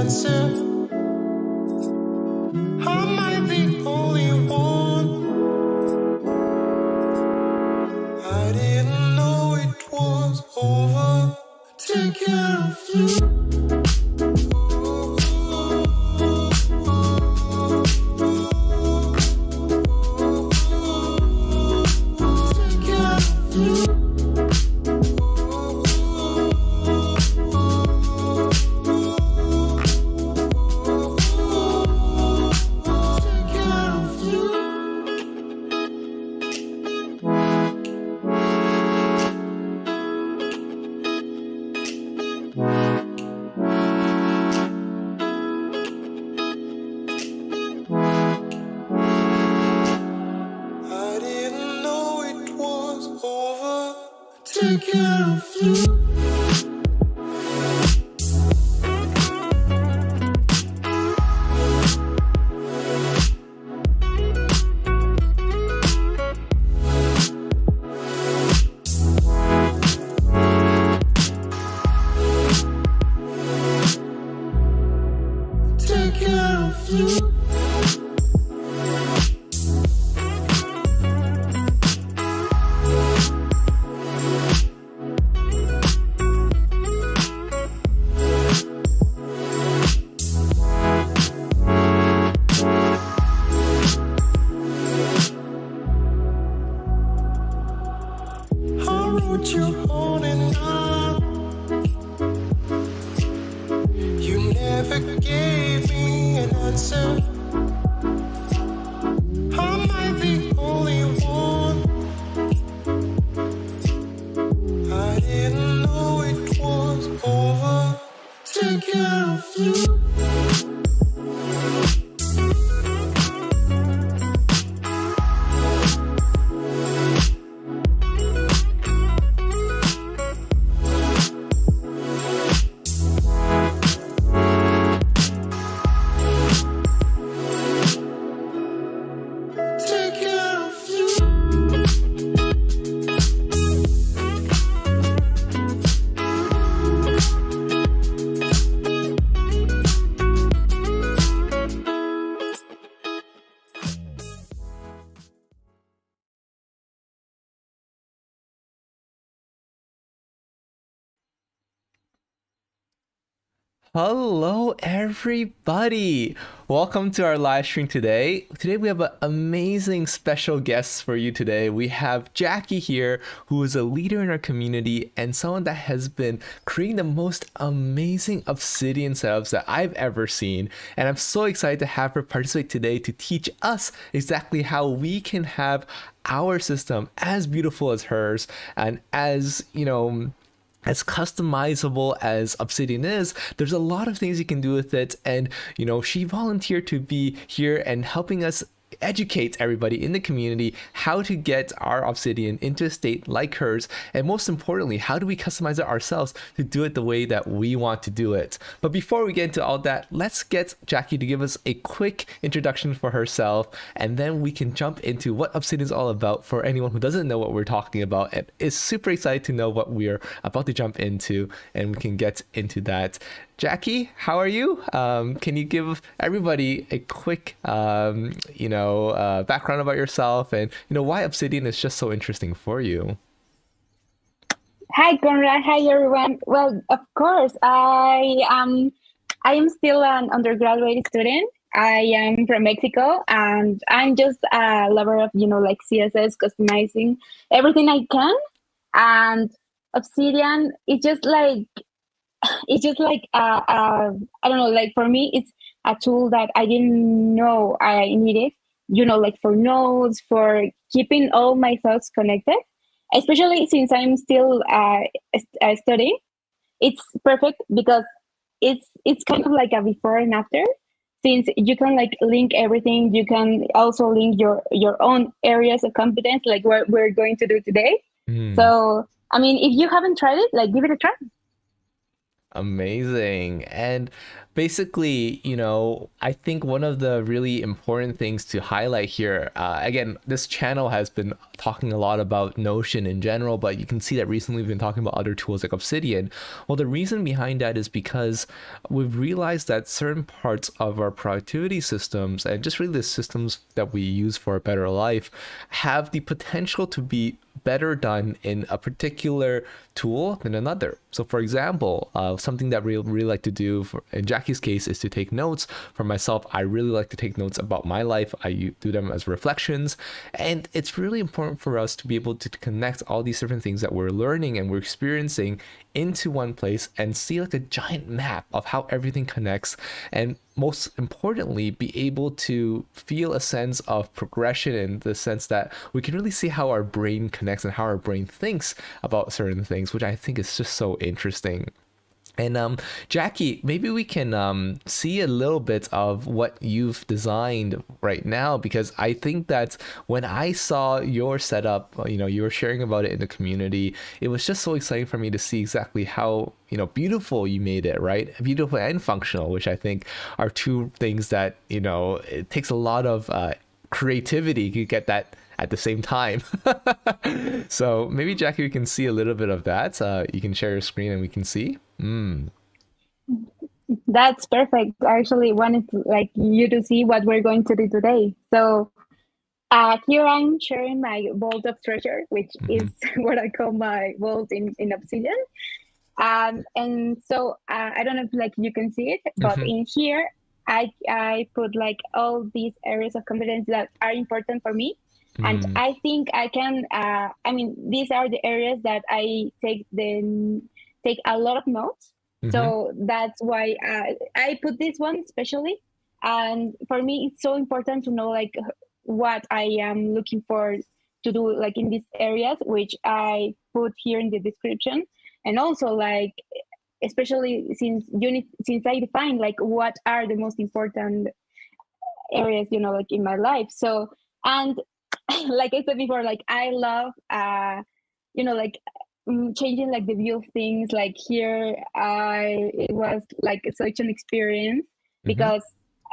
answer. Am I the only one? I didn't know it was over. Take care of you. Take care of you. Take care of you. You on and on. You never gave me an answer. Am I the only one? I didn't know it was over. Take care of you. Hello everybody! Welcome to our live stream today. Today we have an amazing special guest for you today. We have Jackie here, who is a leader in our community and someone that has been creating the most amazing Obsidian setups that I've ever seen. And I'm so excited to have her participate today to teach us exactly how we can have our system as beautiful as hers and as, as customizable as Obsidian is. There's a lot of things you can do with it, and she volunteered to be here and helping us educate everybody in the community how to get our Obsidian into a state like hers, and most importantly, how do we customize it ourselves to do it the way that we want to do it. But before we get into all that, let's get Jackie to give us a quick introduction for herself, and then we can jump into what Obsidian is all about for anyone who doesn't know what we're talking about and is super excited to know what we're about to jump into, and we can get into that. Jackie, how are you? Can you give everybody a quick, background about yourself and why Obsidian is just so interesting for you? Hi, Conrad. Hi, everyone. Well, of course, I am still an undergraduate student. I am from Mexico, and I'm just a lover of like CSS, customizing everything I can, and Obsidian is just like. It's just like I don't know, like for me it's a tool that I didn't know I needed, like for notes, for keeping all my thoughts connected, especially since I'm still studying. It's perfect because it's kind of like a before and after, since you can like link everything. You can also link your own areas of competence, like what we're going to do today. So I mean, if you haven't tried it, like give it a try. Amazing. And basically, I think one of the really important things to highlight here, again, this channel has been talking a lot about Notion in general, but you can see that recently we've been talking about other tools like Obsidian. Well, the reason behind that is because we've realized that certain parts of our productivity systems and just really the systems that we use for a better life have the potential to be better done in a particular tool than another. So for example, something that we really like to do in Jackie's case is to take notes. For myself, I really like to take notes about my life. I do them as reflections. And it's really important for us to be able to connect all these different things that we're learning and we're experiencing into one place and see like a giant map of how everything connects, and most importantly be able to feel a sense of progression in the sense that we can really see how our brain connects and how our brain thinks about certain things, which I think is just so interesting. And Jackie, maybe we can see a little bit of what you've designed right now, because I think that when I saw your setup, you were sharing about it in the community, it was just so exciting for me to see exactly how beautiful you made it, right? Beautiful and functional, which I think are two things that it takes a lot of creativity to get that at the same time. So maybe Jackie, we can see a little bit of that. You can share your screen and we can see. That's perfect. I actually wanted you to see what we're going to do today. So here I'm sharing my vault of treasure, which is what I call my vault in Obsidian. And so I don't know if you can see it, but in here I put all these areas of competence that are important for me. And I think I can, these are the areas that I take a lot of notes. So that's why I put this one especially. And for me, it's so important to know what I am looking for to do in these areas, which I put here in the description. And also especially since I define what are the most important areas, in my life. So, and like I said before, I love, changing the view of things. Here, it was such an experience because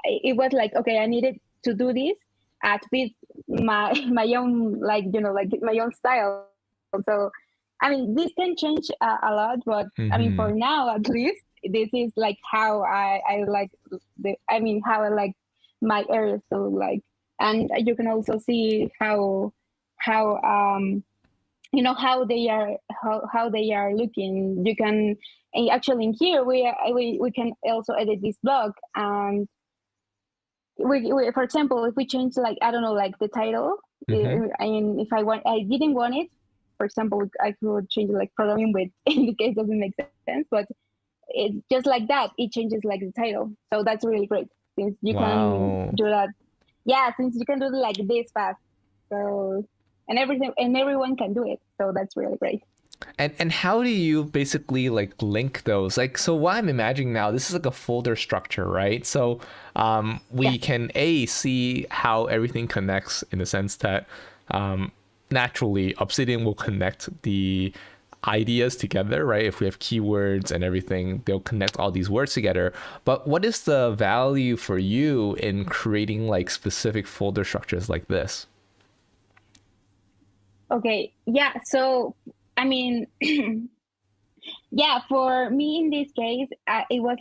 it was okay, I needed to do this to fit my own my own style. So, this can change a lot, but for now at least, this is how I like how I like my areas to look like. And you can also see how how they are looking. You can actually in here we can also edit this blog, and we for example, if we change I don't know the title, if I didn't want it, for example, I could change programming with in the case doesn't make sense, but it's just like that, it changes the title. So that's really great since you can do that. Yeah, since you can do it this fast. So and everyone can do it. So that's really great. And how do you basically link those? So what I'm imagining now, this is a folder structure, right? So we can see how everything connects in the sense that naturally Obsidian will connect the ideas together, right? If we have keywords and everything, they'll connect all these words together. But what is the value for you in creating specific folder structures like this? Okay, yeah, so yeah, for me in this case, it was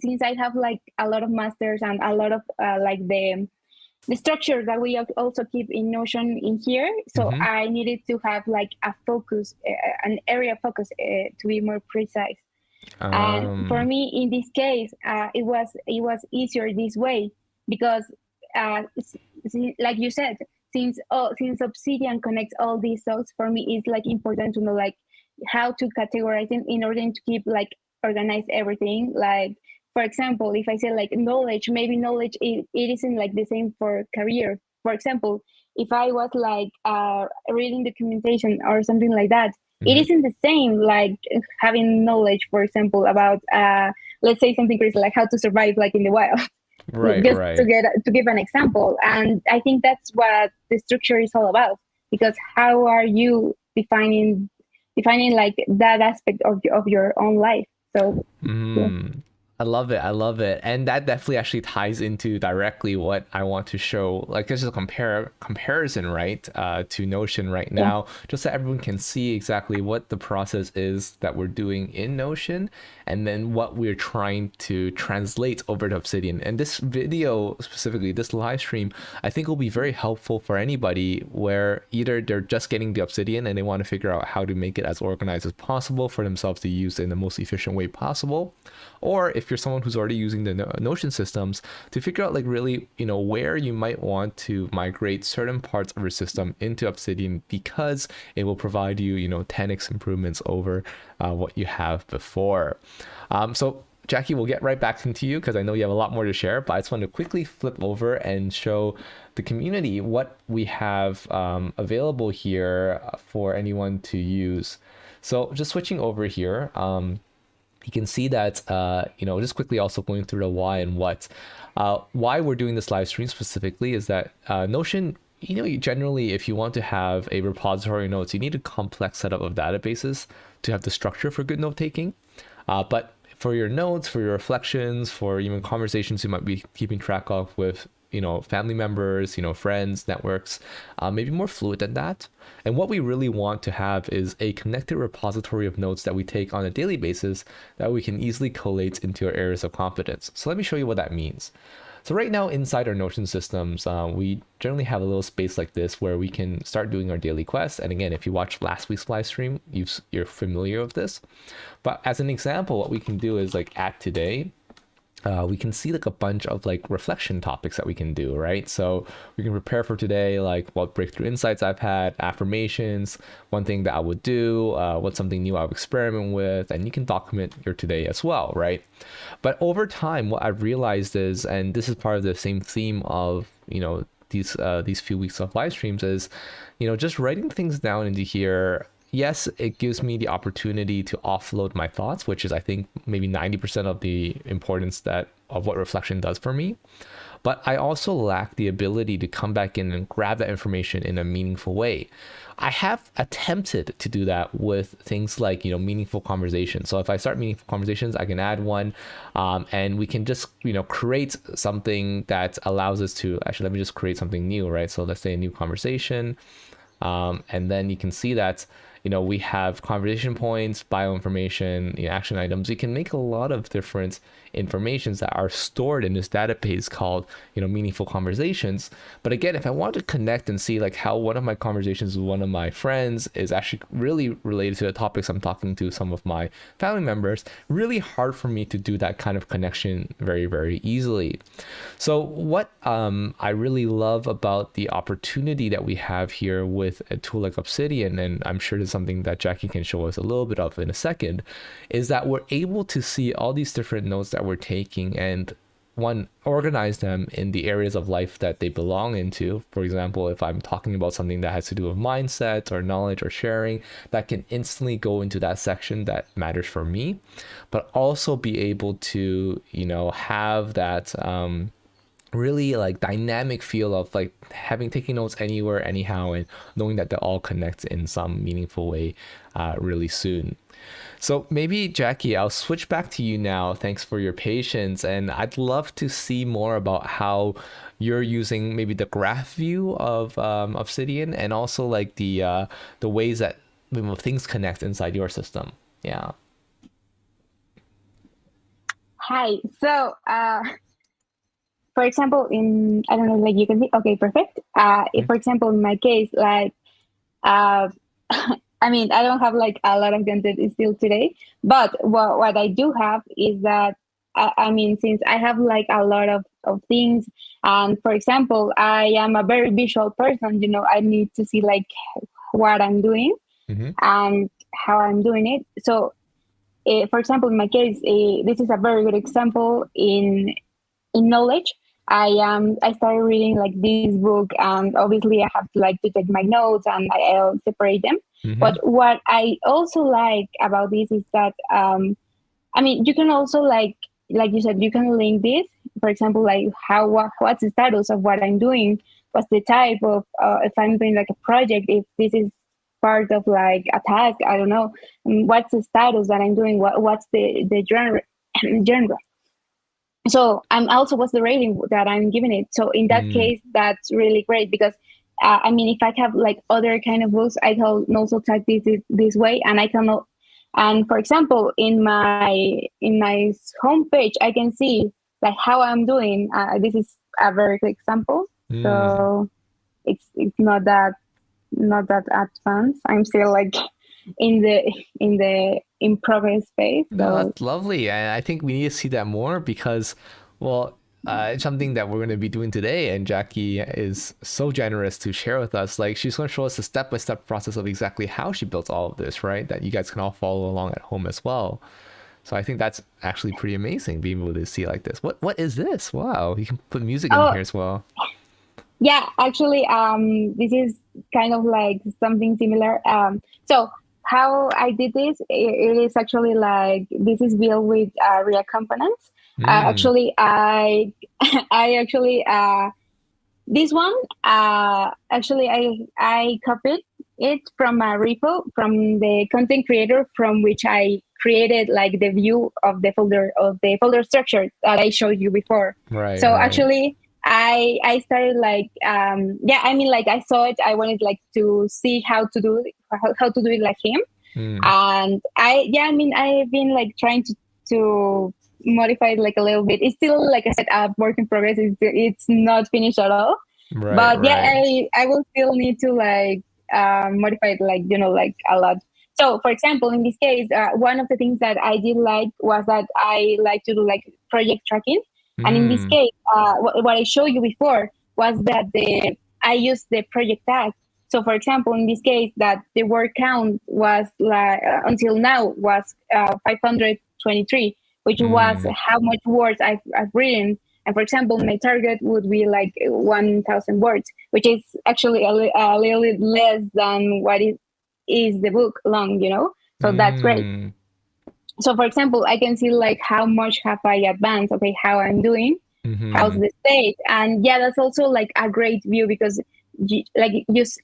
since I have a lot of masters and a lot of the structure that we also keep in Notion in here. So I needed to have a focus, an area of focus to be more precise. And for me in this case, it was easier this way because like you said, since Obsidian connects all these thoughts, for me it's important to know how to categorize them in order to keep organize everything. For example, if I say knowledge, maybe knowledge it isn't the same for career. For example, if I was reading documentation or something like that, it isn't the same having knowledge, for example, about let's say something crazy how to survive in the wild. Right, just right. to give an example. And I think that's what the structure is all about, because how are you defining that aspect of your own life? So I love it. I love it. And that definitely actually ties into directly what I want to show. Like there's a comparison, right, to Notion right Yeah. now, just so everyone can see exactly what the process is that we're doing in Notion and then what we're trying to translate over to Obsidian. And this video specifically, this live stream, I think will be very helpful for anybody where either they're just getting the Obsidian and they want to figure out how to make it as organized as possible for themselves to use in the most efficient way possible, or if you're someone who's already using the Notion systems, to figure out like really, where you might want to migrate certain parts of your system into Obsidian because it will provide you, 10x improvements over what you have before. So Jackie, we'll get right back into you because I know you have a lot more to share, but I just want to quickly flip over and show the community what we have available here for anyone to use. So just switching over here, you can see that, just quickly also going through the why and what. Why we're doing this live stream specifically is that Notion, generally, if you want to have a repository of notes, you need a complex setup of databases to have the structure for good note taking. But for your notes, for your reflections, for even conversations you might be keeping track of with family members, friends, networks, maybe more fluid than that. And what we really want to have is a connected repository of notes that we take on a daily basis that we can easily collate into our areas of competence. So let me show you what that means. So right now inside our Notion systems, we generally have a little space like this where we can start doing our daily quests. And again, if you watched last week's live stream, you're familiar with this. But as an example, what we can do is like add today. We can see like a bunch of like reflection topics that we can do, right? So we can prepare for today, like what breakthrough insights I've had, affirmations, one thing that I would do, what's something new I would experiment with, and you can document your today as well, right? But over time, what I've realized is, and this is part of the same theme of, these few weeks of live streams is, just writing things down into here. Yes, it gives me the opportunity to offload my thoughts, which is, I think, maybe 90% of the importance of what reflection does for me. But I also lack the ability to come back in and grab that information in a meaningful way. I have attempted to do that with things like, meaningful conversations. So if I start meaningful conversations, I can add one, and we can just, create something that allows us to, actually, let me just create something new, right? So let's say a new conversation. And then you can see that, we have conversation points, bioinformation, action items. We can make a lot of different informations that are stored in this database called, meaningful conversations. But again, if I want to connect and see like how one of my conversations with one of my friends is actually really related to the topics I'm talking to some of my family members, really hard for me to do that kind of connection very, very easily. So what I really love about the opportunity that we have here with a tool like Obsidian, and I'm sure there's something that Jackie can show us a little bit of in a second, is that we're able to see all these different notes that we're taking and organize them in the areas of life that they belong into. For example, if I'm talking about something that has to do with mindset or knowledge or sharing, that can instantly go into that section that matters for me, but also be able to, have that really like dynamic feel of like taking notes anywhere, anyhow, and knowing that they all connect in some meaningful way really soon. So maybe, Jackie, I'll switch back to you now. Thanks for your patience. And I'd love to see more about how you're using maybe the graph view of Obsidian and also like the ways that things connect inside your system. Yeah. Hi. So, for example, I don't know, like you can see, okay, perfect. If, for example, in my case, like, I mean, I don't have like a lot of content still today, but what I do have is that, I mean, since I have like a lot of things, and for example, I am a very visual person, I need to see like what I'm doing and how I'm doing it. So, for example, in my case, this is a very good example in knowledge. I started reading like this book, and obviously I have to like to take my notes and I'll separate them. But what I also like about this is that I mean, you can also like you said, you can link this. For example, like what's the status of what I'm doing? What's the type of if I'm doing like a project? If this is part of like a task, I don't know. What's the status that I'm doing? What's the genre? genre? So I'm also what's the rating that I'm giving it. So in that Mm, case, that's really great because I mean, if I have like other kind of books, I can also type this way, and I can. And for example, in my homepage, I can see like how I'm doing. This is a very good example. mm. So it's not that advanced. I'm still like in progress phase. No, So that's lovely. And I think we need to see that more because, well, it's something that we're going to be doing today. And Jackie is so generous to share with us. Like, she's going to show us the step-by-step process of exactly how she built all of this, right? That you guys can all follow along at home as well. So I think that's actually pretty amazing being able to see like this. What is this? Wow, you can put music in oh here as well. yeah, actually, this is kind of like something similar. So how I did this, it is actually like this is built with React components. Mm, Actually, I actually this one actually I copied it from a repo from the content creator from which I created like the view of the folder structure that I showed you before. right, So right. actually I started like yeah, I mean like I saw it, I wanted like to see how to do it, how to do it like him. Mm, And I mean I've been like trying to modify it like a little bit. It's still like I said a work in progress. It's not finished at all, right, but yeah, right. I will still need to like modify it like like a lot. So for example, in this case, one of the things that I did like was that I like to do like project tracking. And in this Mm, case, what I showed you before was that the I used the project tag. So for example, in this case, that the word count was like until now was 523, which was mm, how much words I've written. And for example, my target would be like 1,000 words, which is actually a little bit less than what is the book long. So that's great. mm, So for example, I can see like how much have I advanced, okay, how I'm doing, how's mm-hmm. the state. And yeah, that's also like a great view because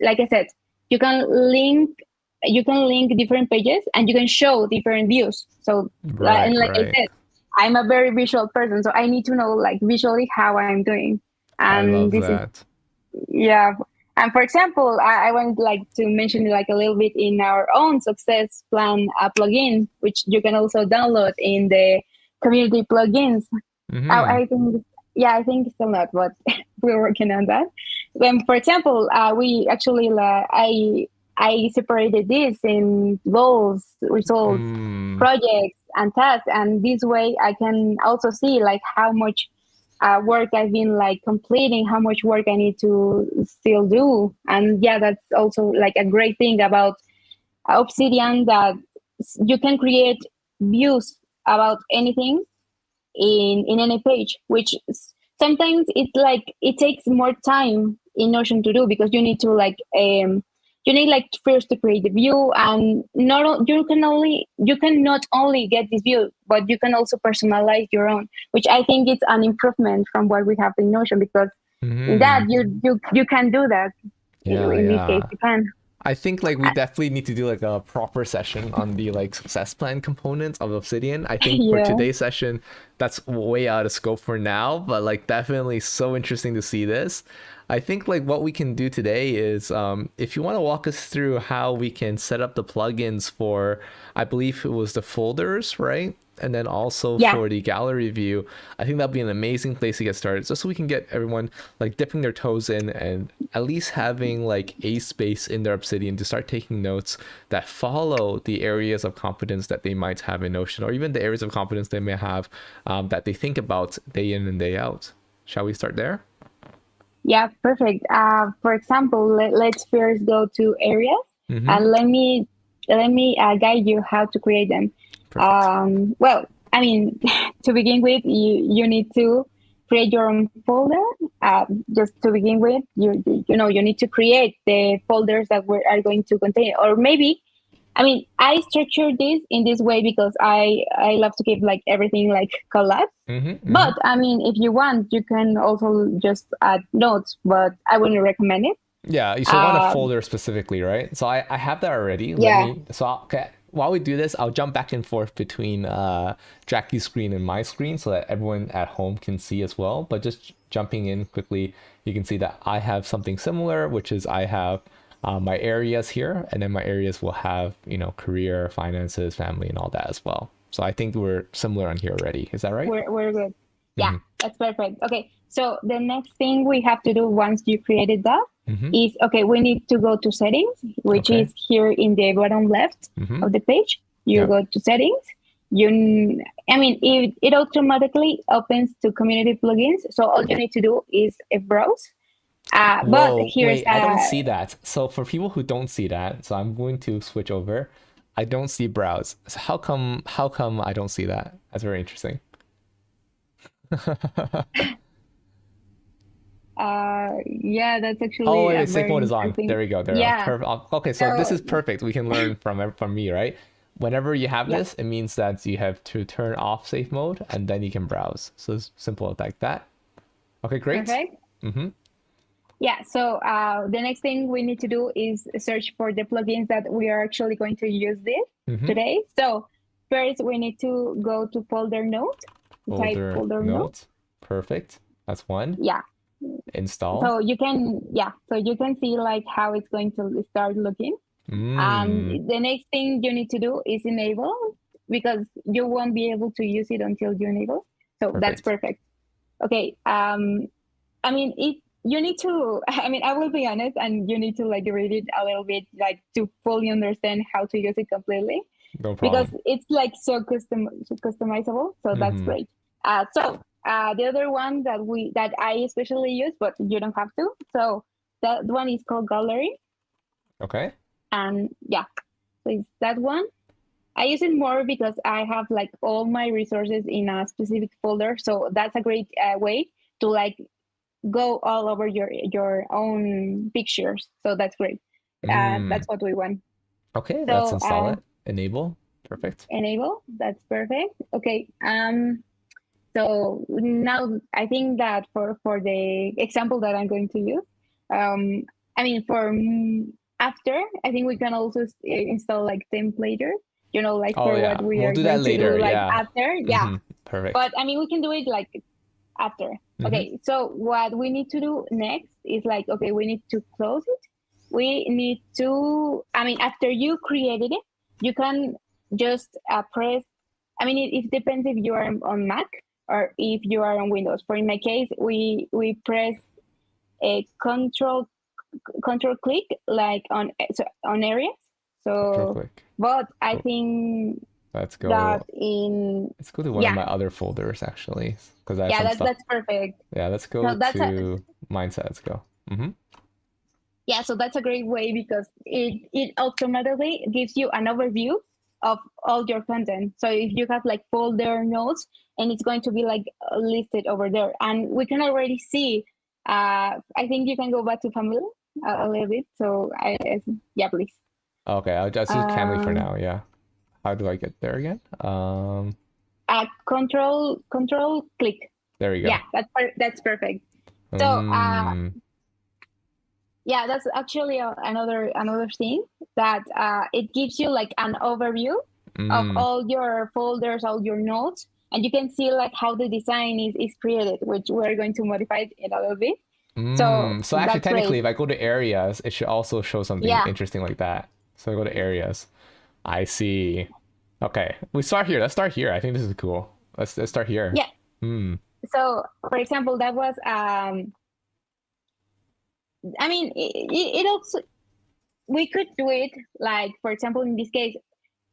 like I said, you can link different pages and you can show different views. So and Right, like I right. said, I'm a very visual person, so I need to know like visually how I'm doing. I And love this is that. yeah. And for example, I want like to mention like a little bit in our own success plan plugin, which you can also download in the community plugins. Mm-hmm. I think, yeah, I think still not, but we're working on that. Then, for example, we actually, I separated this in goals, results, Mm, projects, and tasks, and this way I can also see like how much work I've been like completing, how much work I need to still do, and yeah, that's also like a great thing about Obsidian that you can create views about anything in any page, which sometimes it takes more time in Notion to do because you need to like you need like first to create the view, and you can not only get this view, but you can also personalize your own, which I think it's an improvement from what we have in Notion because in that mm-hmm. you can do that. Yeah, In this case, yeah. you can. I think like we definitely need to do like a proper session on the like success plan components of Obsidian. I think for Yeah. today's session, that's way out of scope for now, but like definitely so interesting to see this. I think like what we can do today is if you want to walk us through how we can set up the plugins for, I believe it was the folders, right? And then also Yeah. for the gallery view, I think that'd be an amazing place to get started, just so we can get everyone like dipping their toes in and at least having like a space in their Obsidian to start taking notes that follow the areas of competence that they might have in Notion, or even the areas of competence they may have that they think about day in and day out. Shall we start there? Yeah, perfect. For example, let's first go to areas Mm-hmm. and let me guide you how to create them. Perfect. Well, I mean, to begin with, you need to create your own folder. Just to begin with, you need to create the folders that we are going to contain, or maybe I mean, I structured this in this way because I love to keep like everything like collapsed. Mm-hmm. Mm-hmm. But I mean, if you want, you can also just add notes, but I wouldn't recommend it. Yeah, so you want a Um, folder specifically, right? So I have that already. Let yeah, me, so okay. while we do this, I'll jump back and forth between Jackie's screen and my screen so that everyone at home can see as well. But just jumping in quickly, you can see that I have something similar, which is I have my areas here, and then my areas will have, career, finances, family, and all that as well. So I think we're similar on here already. Is that right? We're good. Yeah, that's perfect. Okay, so the next thing we have to do once you created that is, we need to go to settings, which is here in the bottom left of the page. You go to settings. It automatically opens to community plugins. So all you need to do is browse. But here's wait, I don't see that. So for people who don't see that, so I'm going to switch over. I don't see browse. So how come I don't see that? That's very interesting. Yeah, that's actually safe mode is on. There we go. Okay, so this is perfect. We can learn from me, right? Whenever you have this, it means that you have to turn off safe mode and then you can browse. So it's simple like that. Okay, great. Perfect. Yeah, so the next thing we need to do is search for the plugins that we are actually going to use today. So first we need to go to folder note. Folder note. Perfect. That's one. Yeah. Install. So you can see like how it's going to start looking. The next thing you need to do is enable, because you won't be able to use it until you enable. So that's perfect. Okay. You need to, I will be honest, and you need to read it a little bit, to fully understand how to use it completely. No problem. Because it's so customizable. So that's great. The other one that I especially use, but you don't have to. So that one is called Gallery. Okay. And so it's that one. I use it more because I have all my resources in a specific folder. So that's a great way to go all over your own pictures. So that's great. That's what we want. Okay, let's install it. Enable. Perfect. Enable. That's perfect. Okay. So now I think that for the example that I'm going to use, after, I think we can also install templater, what we are do going that later. to do after. Yeah. Perfect. But we can do it after. Okay. So what we need to do next is we need to close it. We need to, after you created it, you can just press, it depends if you are on Mac or if you are on Windows. For in my case, we press a control click on areas. So, but I think let's go. Let's go to one of my other folders actually, because I have that's perfect. Yeah, let's go to mindset. Let's go. Yeah, so that's a great way because it automatically gives you an overview of all your content. So if you have folder notes, and it's going to be listed over there, and we can already see. I think you can go back to family a little bit. So please. Okay, I'll just use Camly for now. Yeah. How do I get there again? Control click. There we go. Yeah, that's perfect. So that's actually another thing that it gives you an overview of all your folders, all your notes, and you can see how the design is created, which we're going to modify it in a little bit. So actually, technically, if I go to areas, it should also show something interesting like that. So I go to areas. I see. Okay, we start here. Let's start here. I think this is cool. Let's start here. Yeah. So, for example, that was it also, we could do it for example, in this case,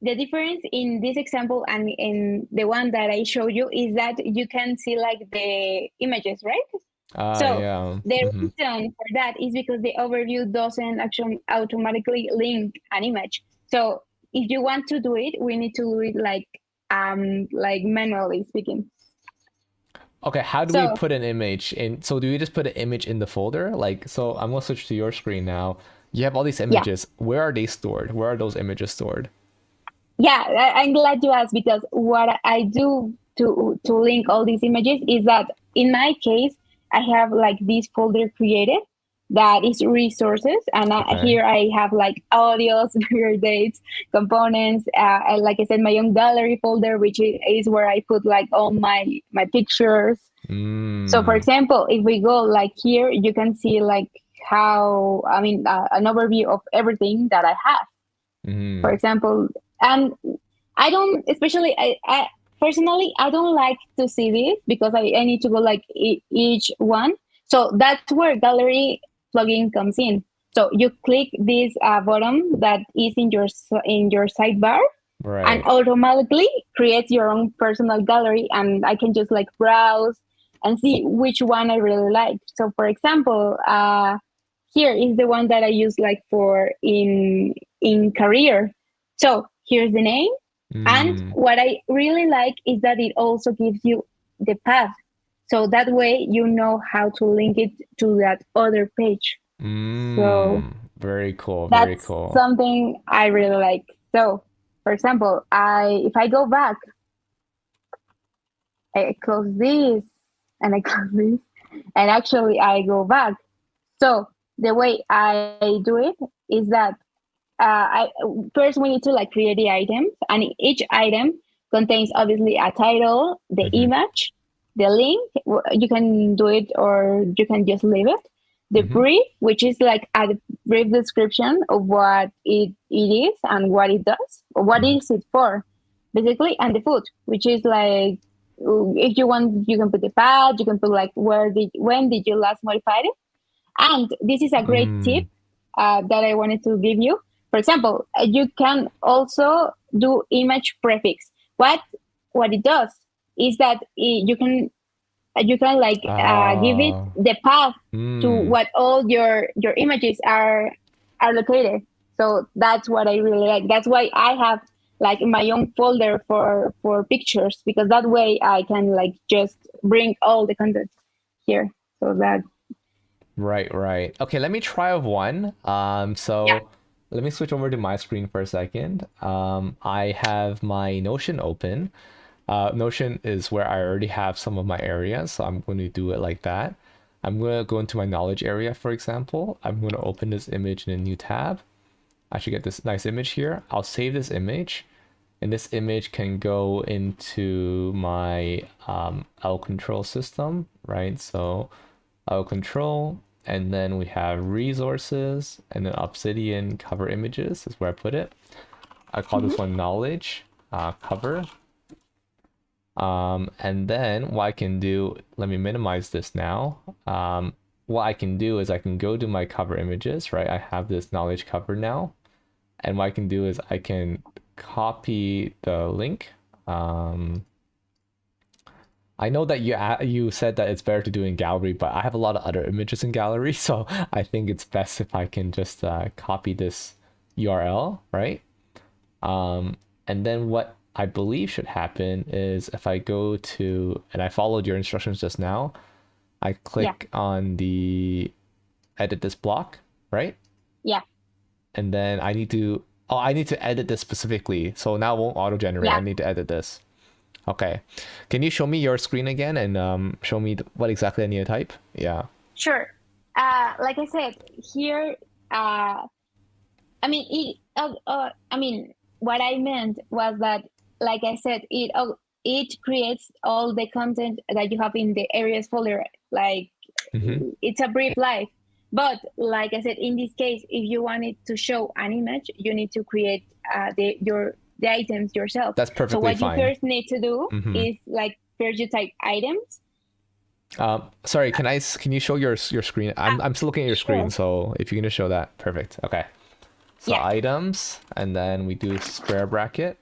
the difference in this example and in the one that I showed you is that you can see the images, right? The reason for that is because the overview doesn't actually automatically link an image. So if you want to do it, we need to do it manually speaking. Okay, how do we put an image in? So do we just put an image in the folder? So I'm gonna switch to your screen now. You have all these images. Yeah. Where are they stored? Where are those images stored? Yeah, I'm glad you asked, because what I do to link all these images is that in my case, I have this folder created that is resources, and Okay. here I have like audios, video dates, components. And like I said, my own gallery folder, which is where I put like all my pictures. So, for Mm. example, if we go like here, you can see like how an overview of everything that I have. For Mm. example, and I don't, especially I personally, I don't like to see this because I need to go like each one. So that's where gallery plugin comes in. So you click this button that is in your sidebar, and Right. automatically creates your own personal gallery, and I can just like browse and see which one I really like. So for example, here is the one that I use like for in career. So here's the name, and Mm. what I really like is that it also gives you the path, so that way you know how to link it to that other page. So Very cool. Very that's cool. something I really like. So, for example, I if I go back, I close this and I close this, and actually I go back. So the way I do it is that I first we need to like create the items, and each item contains obviously a title, the Mm-hmm. image, the link. You can do it or you can just leave it. The Mm-hmm. brief, which is like a brief description of what it is and what it does, or what Mm-hmm. is it for, basically, and the food, which is like if you want, you can put the path, you can put like when did you last modify it, and this is a great tip Mm. that I wanted to give you. For example, you can also do image prefix. What it does is that you can like give it Ah. the path to Mm. what all your images are located. So that's what I really like. That's why I have like my own folder for pictures, because that way I can like just bring all the content here. So that Right, right. Okay, let me try of one. yeah. So let me switch over to my screen for a second. I have my Notion open. Notion is where I already have some of my areas, so I'm going to do it like that. I'm going to go into my knowledge area, for example. I'm going to open this image in a new tab. I should get this nice image here. I'll save this image, and this image can go into my L control system, right? So L control, and then we have resources, and then Obsidian cover images is where I put it. I call Mhm. this one knowledge cover. And then what I can do, let me minimize this now. What I can do is I can go to my cover images, right? I have this knowledge cover now. And what I can do is I can copy the link. I know that you said that it's better to do in gallery, but I have a lot of other images in gallery, so I think it's best if I can just copy this URL, right? And then what I believe should happen is if I go to, and I followed your instructions just now, I Yeah. click on the edit this block, right? Yeah. And then I need to edit this specifically. So now it won't auto generate. I Yeah. need to edit this. Okay. Can you show me your screen again and show me what exactly I need to type? Yeah. Sure. Like I said, here, I mean, what I meant was that, like I said, it creates all the content that you have in the areas folder. Like Mm-hmm. it's a brief life. But like I said, in this case, if you wanted to show an image, you need to create the items yourself. That's So perfectly what you fine. first need to do Mm-hmm. is like first you type items. Sorry, can you show your screen? I'm still looking at your screen, Sure. so if you're gonna show that, perfect. Okay. So Yeah. items, and then we do square bracket,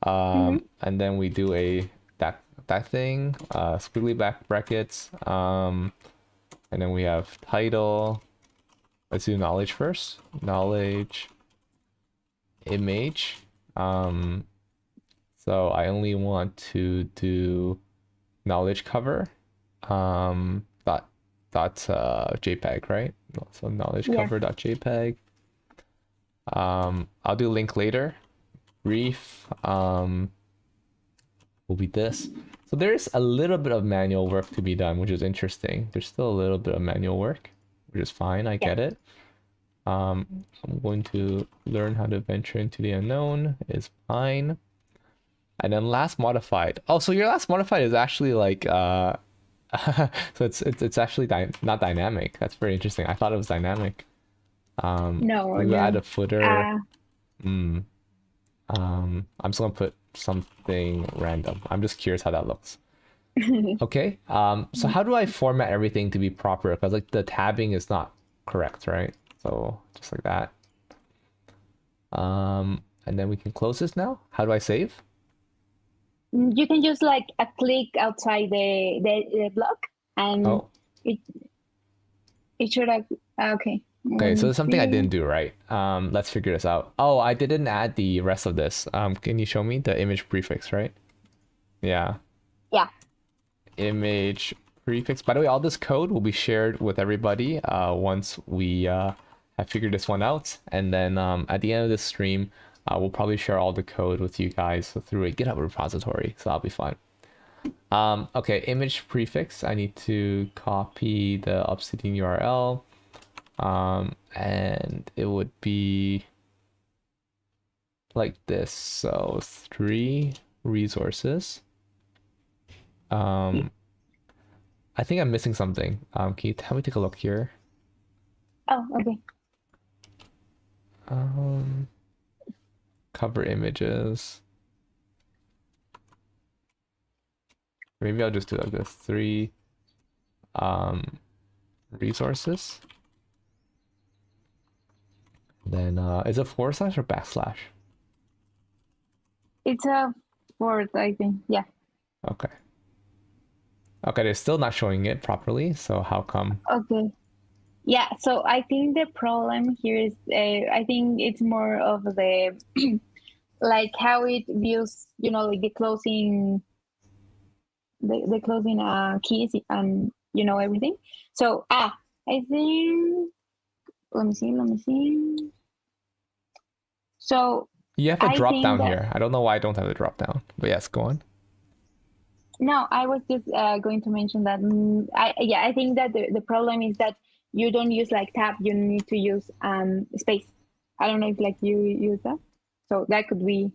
Mm-hmm. and then we do that thing, squiggly back brackets, and then we have title. Let's do knowledge first. Knowledge, image. So I only want to do knowledge cover, JPEG, right? So knowledge Yeah. cover dot JPEG. I'll do link later. Brief will be this. So there's a little bit of manual work to be done, which is interesting. There's still a little bit of manual work. which is fine. I Yeah. get it. I'm going to learn how to venture into the unknown is fine. And then last modified. Oh, so your last modified is actually like so it's actually not dynamic. That's very interesting. I thought it was dynamic. No, We will add no. a footer. Uh, I'm just gonna put something random. I'm just curious how that looks. Okay. So how do I format everything to be proper? Because like the tabbing is not correct, right? So just like that. And then we can close this now. How do I save? you can just like a click outside the block, and Oh, it should have. Okay. okay. Let So me there's something I see. didn't do right. Let's figure this out. Oh, I didn't add the rest of this. Can you show me the image prefix, right? Yeah. Yeah. Image prefix. By the way, all this code will be shared with everybody once we have figured this one out. And then at the end of this stream, we'll probably share all the code with you guys through a GitHub repository. So that'll be fun. Okay, image prefix. I need to copy the Obsidian URL. And it would be like this. So 3 resources. I think I'm missing something. Can you help me take a look here? Oh, okay. Cover images. Maybe I'll just do like this. 3 resources. Then is it / or /? It's a word, I think. Yeah. Okay. Okay, they're still not showing it properly, so how come? Okay. Yeah. So I think the problem here is, I think it's more of the like how it views, like the closing keys and everything. So I think let me see. So You have a I drop think down that here. I don't know why I don't have a drop down, but yes, go on. no, I was just going to mention that I think that the problem is that you don't use like tab, you need to use space. I don't know if like you use that. So that could be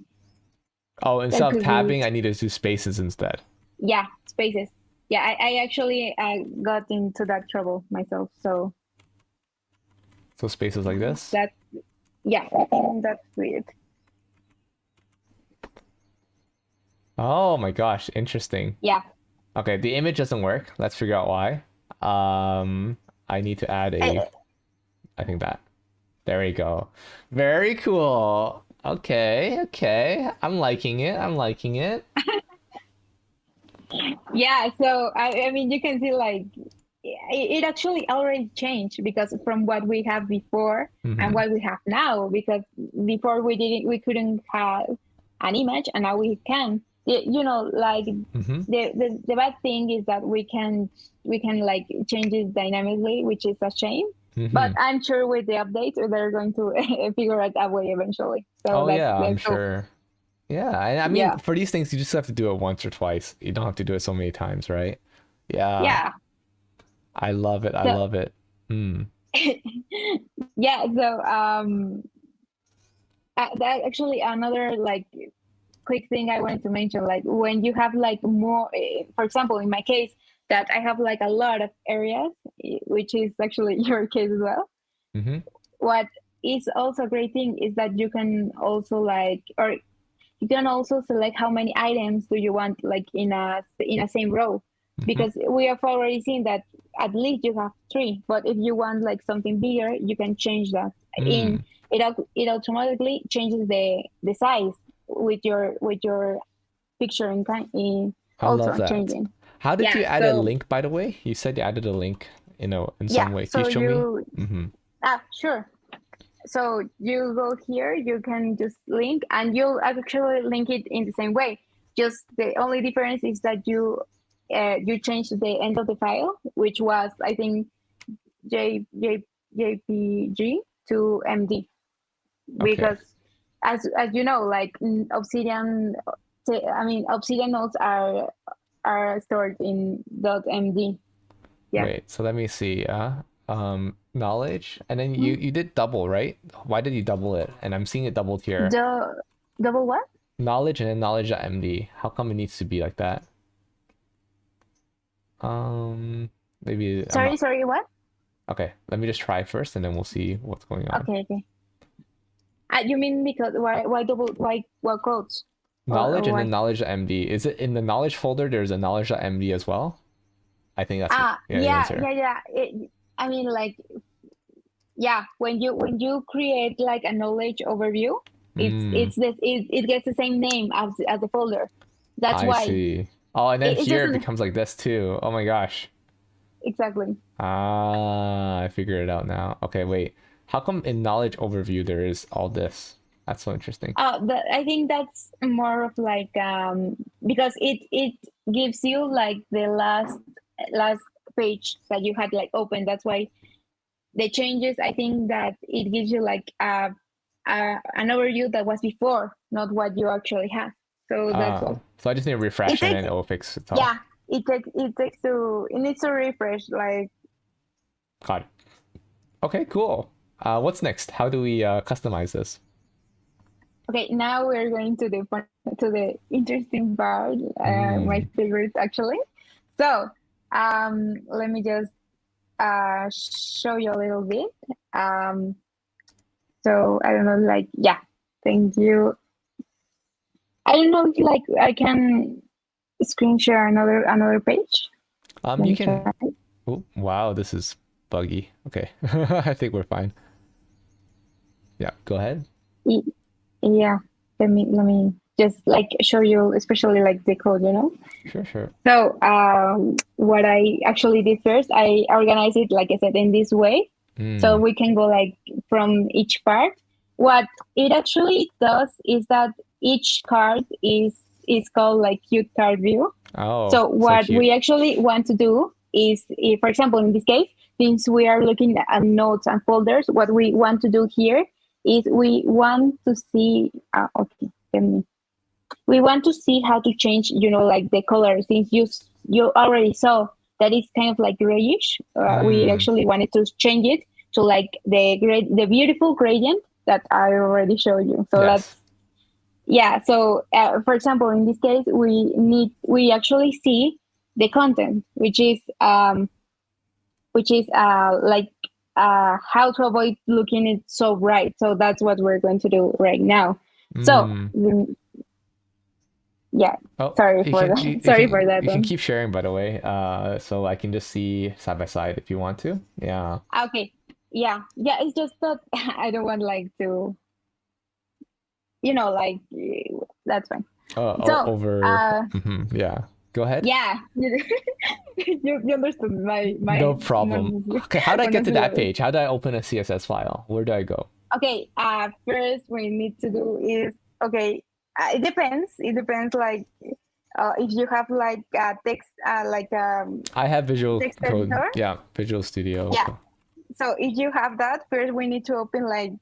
Oh, that instead of could be tabbing, I need to do spaces instead. yeah, spaces. Yeah, I actually got into that trouble myself. So So spaces like this. that yeah, I think that's weird. Oh my gosh, interesting. Yeah. Okay, the image doesn't work. Let's figure out why. I need to add I, I think that. There we go. Very cool. Okay, okay. I'm liking it. I'm liking it. yeah, so I mean you can see like it actually already changed because from what we have before and what we have now, because before we couldn't have an image and now we can. Like the bad thing is that we can like change it dynamically, which is a shame. But I'm sure with the updates they're going to figure it out way eventually. So Oh yeah, I'm let's hope. sure. Yeah, I mean, Yeah. for these things, you just have to do it once or twice. You don't have to do it so many times, right? Yeah, Yeah. I love it. I So love it. yeah, so that actually another like quick thing I wanted to mention, like when you have like more, for example, in my case, that I have like a lot of areas, which is actually your case as well. What is also a great thing is that you can also you can also select how many items do you want like in a same row, because we have already seen that at least you have 3, but if you want like something bigger, you can change that. It automatically changes the size with your picture in I love also that. changing. How did you Yeah, add a so link, by the way? You said you added a link, in yeah, some way. Can so you show me? sure. So you go here, you can just link, and you'll actually link it in the same way. Just the only difference is that you change the end of the file, which was I think JPG to MD, Okay, because as you know, like Obsidian nodes are stored in .md. Yeah. wait. So let me see. knowledge, and then you did double, right? Why did you double it? And I'm seeing it doubled here. The double what? Knowledge and then knowledge.md. How come it needs to be like that? Maybe I'm not... Sorry, what? Okay, let me just try first, and then we'll see what's going on. Okay. You mean because why double, why what quotes? Knowledge Or and then what? knowledge.md. Is it in the knowledge folder? There's a knowledge.md as well. I think that's it. Yeah, the answer. Yeah. I mean, like, yeah, when you create like a knowledge overview, it gets the same name as the folder. That's I why. see. Oh, and then It here it doesn't becomes like this too. Oh my gosh. exactly. Ah, I figured it out now. Okay, wait. How come in knowledge overview there is all this? That's so interesting. I think that's more of like because it gives you like the last page that you had like open. That's why the changes. I think that it gives you like an overview that was before, not what you actually have. So that's why. So I just need to refresh and then it will fix it all. Yeah, it needs to refresh like. Got it. Okay, cool. What's next? How do we customize this? Okay, now we're going to the interesting part, my favorite actually. So, let me just show you a little bit. So I don't know, like, yeah, thank you. I don't know if like I can screen share another page. You can. Oh, wow, this is buggy. Okay, I think we're fine. Yeah, go ahead. Yeah, let me just like show you, especially like the code, you know. Sure. So what I actually did first, I organized it like I said in this way, so we can go like from each part. What it actually does is that each card is called like cute card view. Oh, so what cute. we actually want to do is, if, for example, in this case, since we are looking at notes and folders, what we want to do here is we want to see we want to see how to change, you know, like the color. Since you already saw that it's kind of like grayish, we actually wanted to change it to like the beautiful gradient that I already showed you. So that's so for example, in this case, we actually see the content, which is like how to avoid looking it so bright. So that's what we're going to do right now. So yeah, sorry for that. Sorry for that. You can keep sharing, by the way, so I can just see side by side if you want to. Yeah. Okay. Yeah. It's just that I don't want like to, you know, like that's fine. Yeah. Go ahead. Yeah. You understood my no problem. Okay, how do I get to that page? How do I open a CSS file? Where do I go? Okay, first we need to do is, okay, it depends like if you have like text like I have Visual Code. editor. Yeah, Visual Studio. Yeah. So if you have that, first we need to open like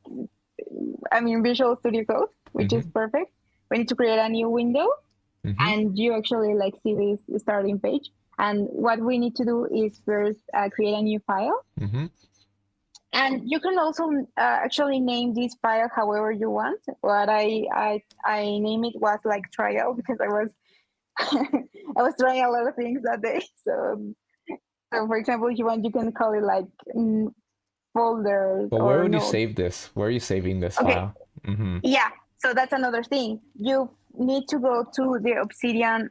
Visual Studio Code, which is perfect. We need to create a new window, and you actually like see this starting page. And what we need to do is first create a new file. And you can also actually name this file however you want. What I name it was like trial, because I was I was trying a lot of things that day. So for example, if you want, you can call it like folders. But where would you save this? Where are you saving this file? Yeah, so that's another thing. You need to go to the Obsidian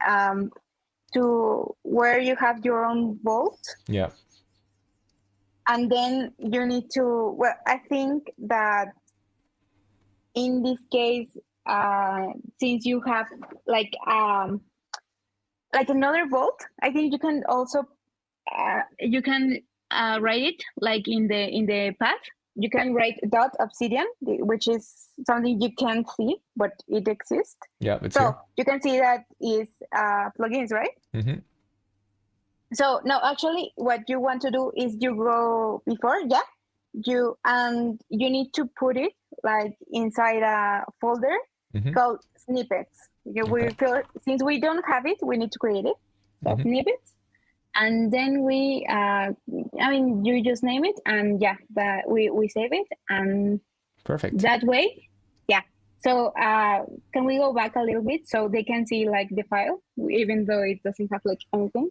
to where you have your own vault. Yeah. And then you need to, well, I think that in this case, since you have like another vault, I think you can also write it like in the path. You can write .obsidian, which is something you can't see, but it exists. Yeah, it's so here. You can see that is plugins, right? So now, actually, what you want to do is you go before, you need to put it like inside a folder called snippets. Since we don't have it, we need to create it. So snippets, and then you just name it, and yeah, that we save it, and Perfect. that way, yeah. So can we go back a little bit so they can see like the file, even though it doesn't have like anything?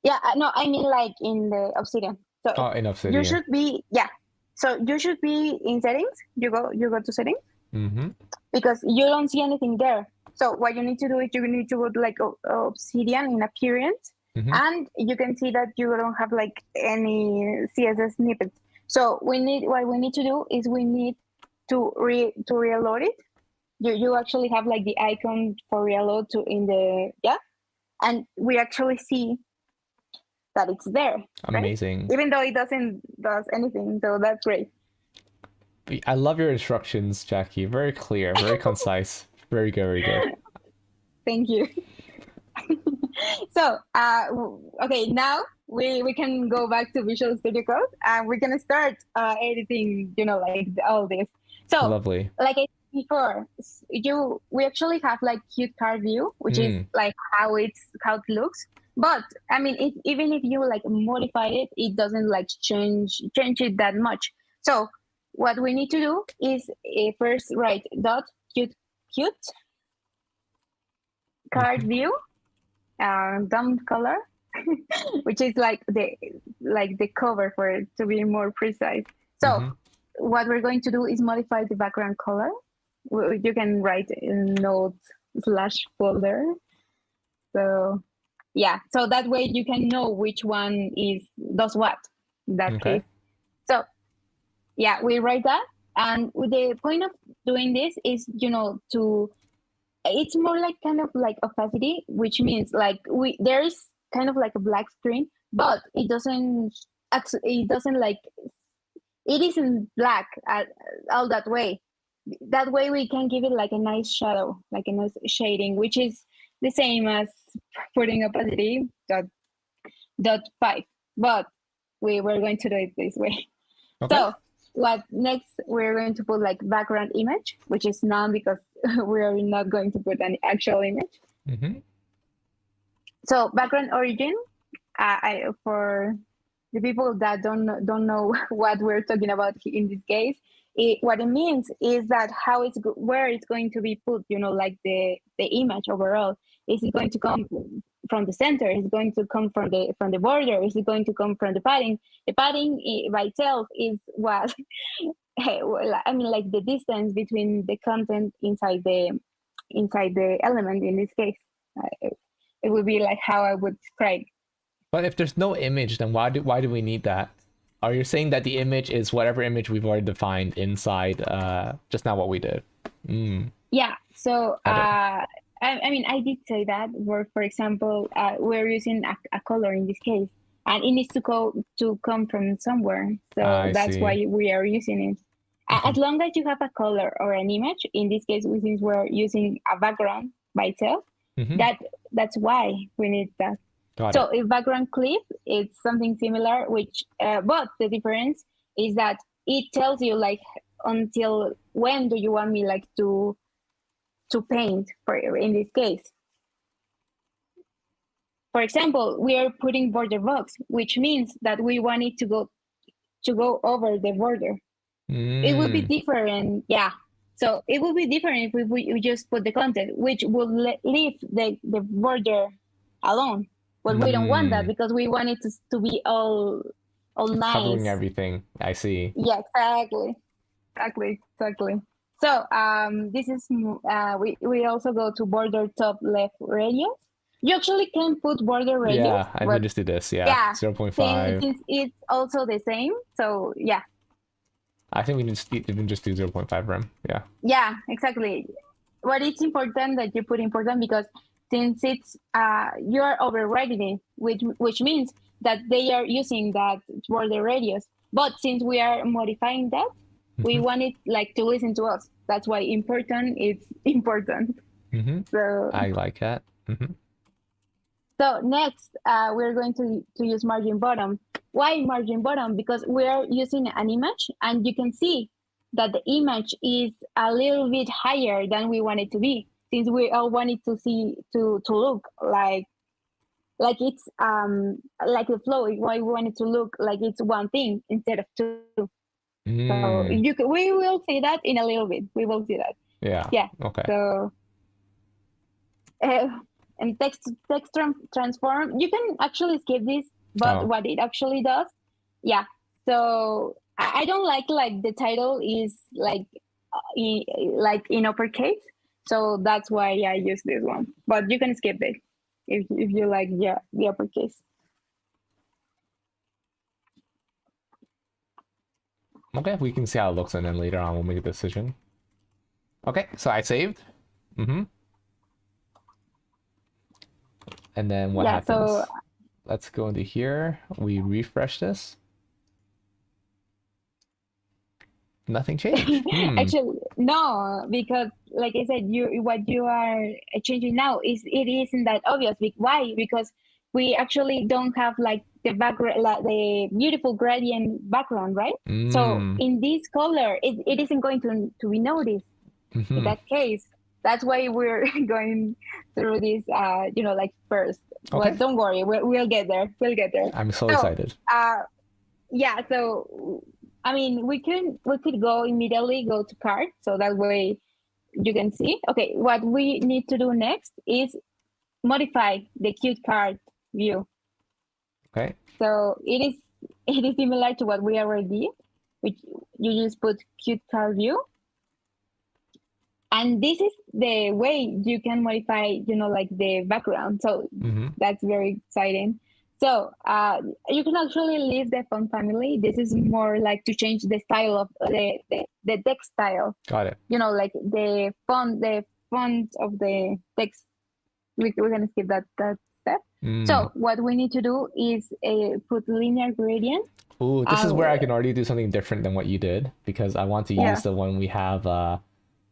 Yeah, no, I mean like in the Obsidian. So Oh, in you Obsidian. should be, yeah. So you should be in settings. You go to settings Mm-hmm. because you don't see anything there. So what you need to do is you need to go to like Obsidian in appearance, Mm-hmm. and you can see that you don't have like any CSS snippets. So what we need to do is we need to reload it. You actually have like the icon for reload to in the and we actually see that it's there. Amazing. Right? Even though it does anything, so that's great. I love your instructions, Jackie. Very clear, very concise. Very good, very good. Thank you. So, okay, now we can go back to Visual Studio Code and we're gonna start editing, like all this. So, Lovely. like I said before, we actually have like cute card view, which is like how it looks. But I mean, even if you like modify it, it doesn't like change it that much. So what we need to do is first write dot cute card view dumb color, which is like the cover for it to be more precise. So what we're going to do is modify the background color. You can write node/folder. So yeah, so that way you can know which one does what in that case. So yeah, we write that, and the point of doing this is it's more like kind of like opacity, which means like there is kind of like a black screen, but it isn't black all that way. That way we can give it like a nice shadow, like a nice shading, which is the same as putting opacity dot 5, but we're going to do it this way. Okay. So what next, we're going to put like background image, which is none because we are not going to put an actual image. So background origin, for the people that don't know what we're talking about in this case, what it means is that where it's going to be put, like the image overall. Is it going to come from the center? Is it going to come from the border? Is it going to come from the padding? The padding by itself is what I mean, like the distance between the content inside the element. In this case, it would be like how I would describe. But if there's no image, then why do we need that? Are you saying that the image is whatever image we've already defined inside just now what we did? Yeah. So I mean, I did say that. Where, for example, we're using a color in this case, and it needs to come from somewhere. So that's why we are using it. As long as you have a color or an image, in this case, since we're using a background by itself, that's why we need that. So if background clip, it's something similar, which but the difference is that it tells you like until when do you want me like to paint in this case. For example, we are putting border box, which means that we want it to go over the border. It would be different, yeah. So it would be different if we just put the content, which would leave the border alone. But we don't want that because we want it to be all nice. Covering everything. I see. Yeah, exactly. So this is we also go to border top left radius. You actually can put border radius. Yeah, I can just do this. Yeah, 0.5. Since it's also the same. So yeah. I think we can just do 0.5 rem. Yeah. Yeah, exactly. But it's important that you put important because since it's you are overriding it, which means that they are using that border radius. But since we are modifying that, we want it like to listen to us. That's why it's important. So I like that. So next, we're going to use margin bottom. Why margin bottom? Because we're using an image, and you can see that the image is a little bit higher than we want it to be, since we all want it to look like like it's like the flow. Why we want it to look like it's one thing instead of two. So we will see that in a little bit. We will see that. Yeah. Yeah. Okay. So and transform, you can actually skip this, but what it actually does, yeah. So I don't like the title is like in uppercase. So that's why I use this one. But you can skip it if you like, yeah, the uppercase. Okay, we can see how it looks, and then later on we'll make a decision. Okay, so I saved. And then what happens? So let's go into here. We refresh this. Nothing changed. Actually, no, because like I said, what you are changing now it isn't that obvious. Why? Because we actually don't have like the background, like the beautiful gradient background, right? So in this color, it isn't going to be noticed. In that case, that's why we're going through this, like first. Okay. But don't worry, we'll get there. We'll get there. I'm so excited. Yeah. So, I mean, we could go immediately go to card, so that way you can see. Okay, what we need to do next is modify the cute card view. Okay. So it is similar to what we already did, which you just put cute card view. And this is the way you can modify, like the background. So that's very exciting. So you can actually leave the font family. This is more like to change the style of the text style. Got it. Like the font of the text. We're gonna skip that step. So what we need to do is put linear gradient. Ooh, this is where I can already do something different than what you did, because I want to use the one we have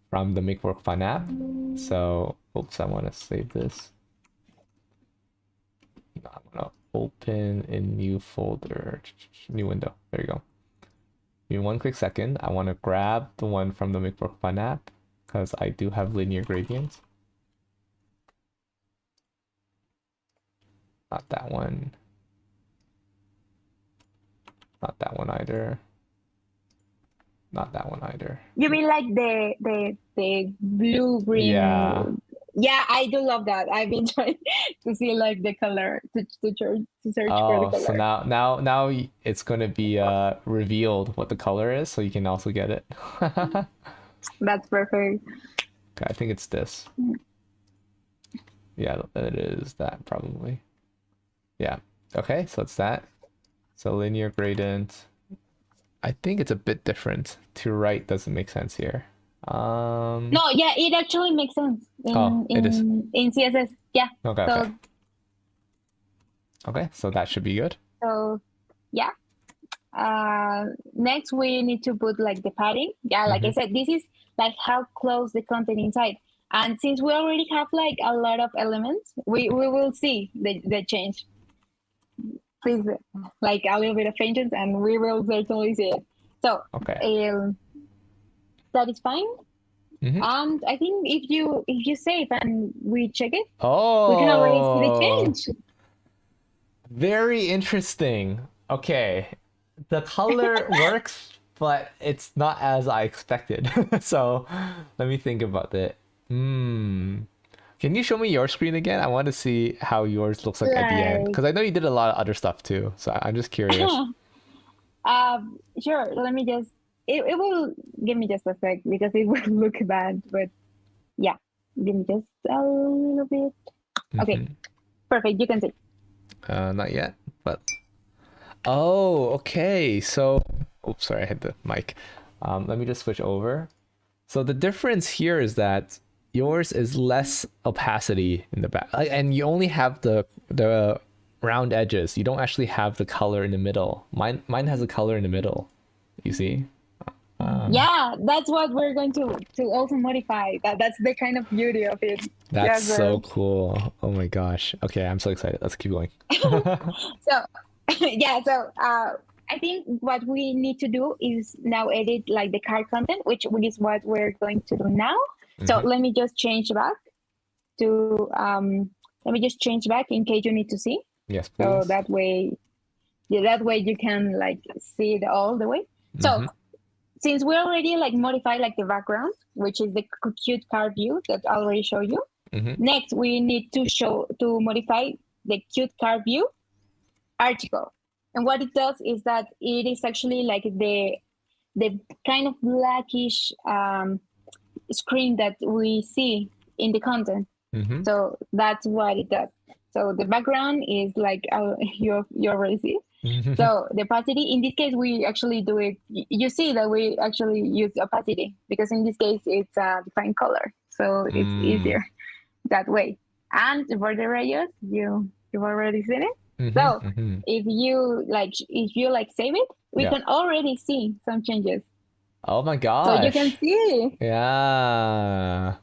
from the Make Work Fun app. So, oops, I want to save this. I'm gonna open a new folder, new window. There you go. Give me 1 quick second. I want to grab the one from the Make Work Fun app, because I do have linear gradients. Not that one. Not that one either. Not that one either. You mean like the blue green? Yeah. Yeah, I do love that. I've been trying to see like the color to search for the color. So now it's gonna be revealed what the color is, so you can also get it. That's perfect. Okay, I think it's this. Yeah, it is that probably. Yeah. Okay, so it's that. So linear gradient. I think it's a bit different. To right doesn't make sense here. No, yeah, it actually makes sense it is in CSS. Yeah. Okay. Okay, so that should be good. So yeah. Next we need to put like the padding. Yeah, like I said, this is like how close the content inside. And since we already have like a lot of elements, we will see the change. Please, like a little bit of patience, and we will certainly see it. So, that is fine. And I think if you save and we check it, we can already see the change. Very interesting. Okay, the color works, but it's not as I expected. So let me think about that. Can you show me your screen again? I want to see how yours looks like at the end, because I know you did a lot of other stuff too. So I'm just curious. Sure. Let me just. It will give me just a sec, because it will look bad. But yeah, give me just a little bit. Okay, perfect. You can see. Not yet, but okay. So, oops, sorry, I hit the mic. Let me just switch over. So the difference here is that yours is less opacity in the back, and you only have the round edges. You don't actually have the color in the middle. Mine has a color in the middle. You see? Yeah, that's what we're going to also modify. That's the kind of beauty of it. That's so cool. Oh my gosh. Okay, I'm so excited. Let's keep going. So yeah, so I think what we need to do is now edit like the card content, which is what we're going to do now. So let me just change back to let me just change back in case you need to see. Yes, So please. that way you can like see it all the way. So since we already like modified like the background, which is the cute card view that I already showed you. Next, we need to modify the cute card view article. And what it does is that it is actually like the kind of blackish screen that we see in the content. So that's what it does. So the background is like you already see. So the opacity, in this case, we actually do it. You see that we actually use opacity because in this case, it's a defined color. So it's easier that way. And for the radius, you've already seen it. So if you like save it, we can already see some changes. Oh my gosh. So you can see. Yeah.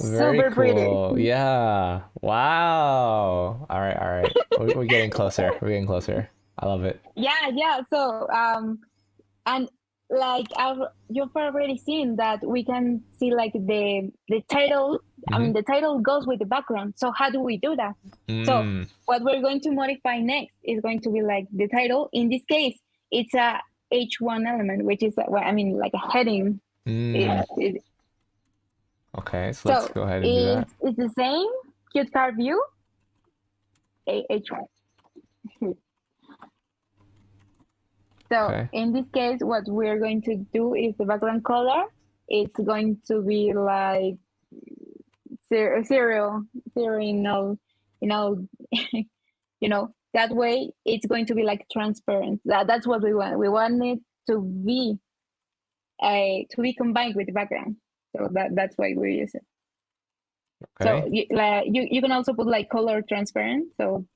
Very Super cool. pretty. Yeah. Wow. All right. We're getting closer. We're getting closer. I love it. Yeah. So and like you've already seen that we can see like the title. I mean, the title goes with the background. So how do we do that? So what we're going to modify next is going to be like the title. In this case, it's a H1 element, which is like a heading. Okay, so let's go ahead and do that. It's the same cute card view. H1. So in this case, what we're going to do is the background color. It's going to be like cereal, that way it's going to be like transparent. That's what we want. We want it to be combined with the background. So that's why we use it. Okay. So you can also put like color transparent. So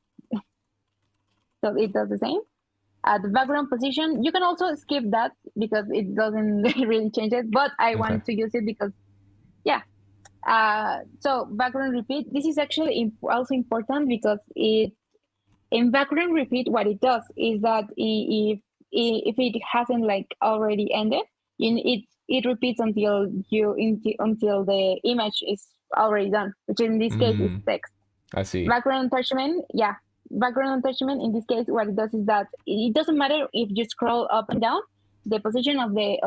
it does the same. The background position, you can also skip that because it doesn't really change it, but I want to use it because, so background repeat, this is actually also important because in background repeat, what it does is that if it hasn't like already ended, it repeats until the image is already done, which in this case is text. I see. Background attachment, background attachment in this case, what it does is that it doesn't matter if you scroll up and down, the position of the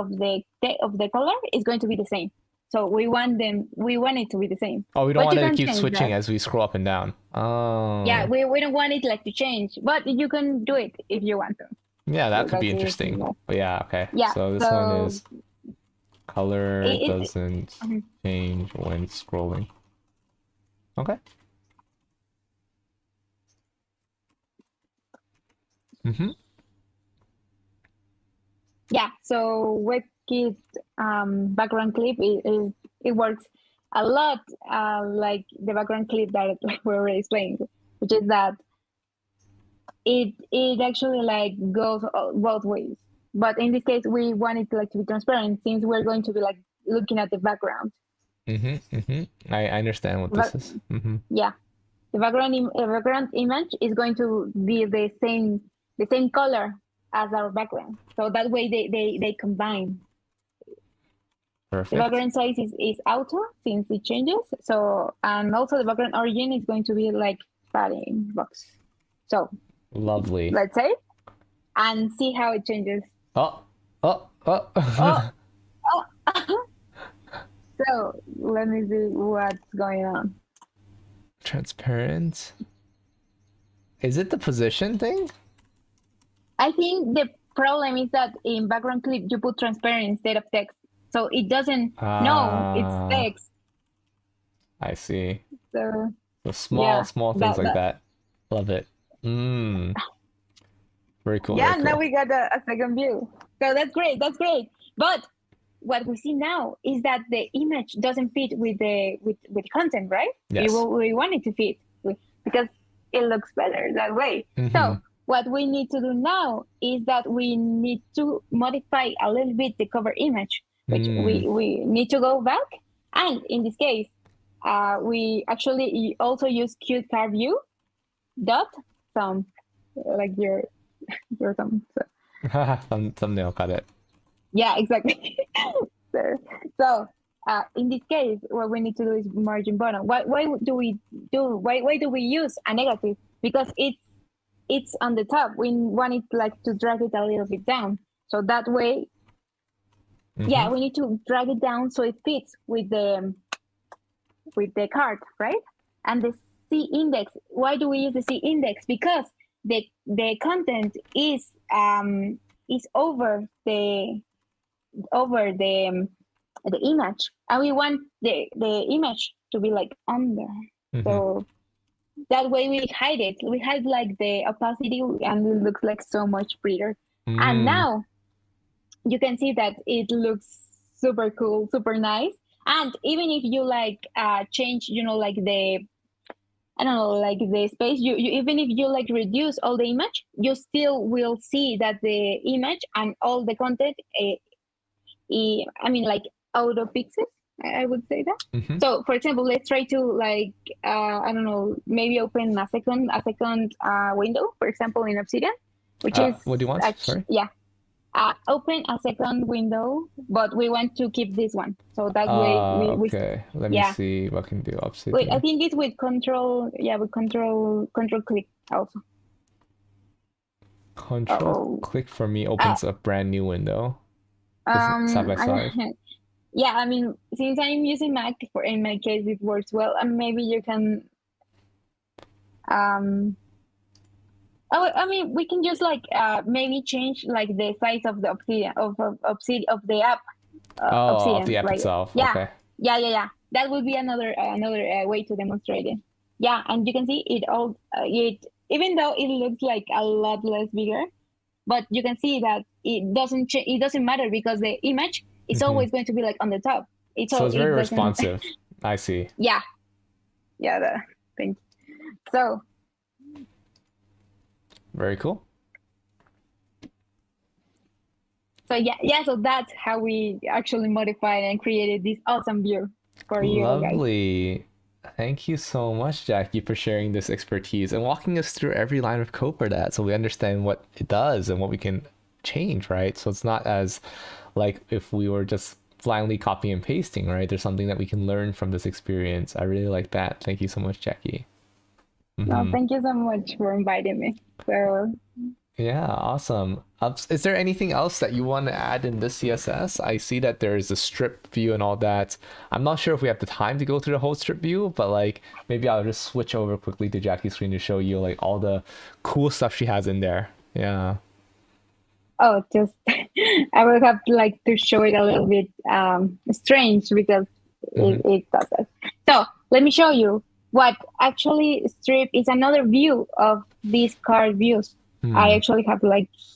color is going to be the same. So we want it to be the same. Oh, we don't want it to keep switching as we scroll up and down. Oh. Yeah, we don't want it like to change, but you can do it if you want to. Yeah, that could be interesting. But yeah, okay. Yeah. So this one is color doesn't change when scrolling. Okay. Yeah, so WebKit background clip it works a lot like the background clip that we were explaining, which is that it actually like goes both ways. But in this case, we want it to be transparent since we're going to be like looking at the background. I understand what this is. Yeah, the background image is going to be the same color as our background, so that way they combine. Perfect. The background size is auto since it changes. So and also the background origin is going to be like padding box. So lovely. Let's say and see how it changes. Oh. So let me see what's going on. Transparent. Is it the position thing? I think the problem is that in background clip you put transparent instead of text, so it doesn't know it's text. I see. So small things like that. Love it. Very cool. Yeah, very cool. Now we got a second view. So that's great. But what we see now is that the image doesn't fit with the content, right? Yes. We want it to fit because it looks better that way. So what we need to do now is that we need to modify a little bit the cover image, which we need to go back. And in this case, we actually also use cute card view dot thumb, like your thumb. So. Thumbnail, got it. Yeah, exactly. So in this case, what we need to do is margin bottom. Why do we do? Why do we use a negative? Because it's on the top. We want it like to drag it a little bit down. So that way, yeah, we need to drag it down so it fits with the card, right? And the C index. Why do we use the C index? Because the content is over the image, and we want the image to be like under. So that way we hide it. We hide like the opacity, and it looks like so much prettier. And now you can see that it looks super cool, super nice. And even if you like change, like the, I don't know, like the space, you even if you like reduce all the image, you still will see that the image and all the content, I mean, like out of pixels, I would say that. So for example, let's try to like, I don't know, maybe open a second window, for example, in Obsidian, which is what do you want? Sorry. Yeah. Open a second window, but we want to keep this one. So that way we okay. Let me see what I can do. Obsidian. Wait, I think it's with control click also. Control click for me opens a brand new window. Side by side. Yeah, I mean, since I'm using Mac, in my case it works well, and maybe you can I mean, we can just like maybe change like the size of the Obsidian of the app. Obsidian, of the app like, itself. Yeah, okay. Yeah. That would be another way to demonstrate it. Yeah, and you can see it even though it looks like a lot less bigger, but you can see that it doesn't matter because the image is always going to be like on the top. So it's very responsive. I see. Yeah. Thank you. So. Very cool. So so that's how we actually modified and created this awesome view for you guys. Lovely. Thank you so much, Jackie, for sharing this expertise and walking us through every line of code for that, so we understand what it does and what we can change, right? So it's not as like if we were just blindly copying and pasting, right? There's something that we can learn from this experience. I really like that. Thank you so much, Jackie. No, thank you so much for inviting me. So yeah, awesome. Is there anything else that you want to add in this CSS? I see that there is a strip view and all that. I'm not sure if we have the time to go through the whole strip view, but like maybe I'll just switch over quickly to Jackie's screen to show you like all the cool stuff she has in there. Yeah. Oh, just I will have to show it a little bit strange because it does that. So let me show you what actually strip is another view of these card views. I actually have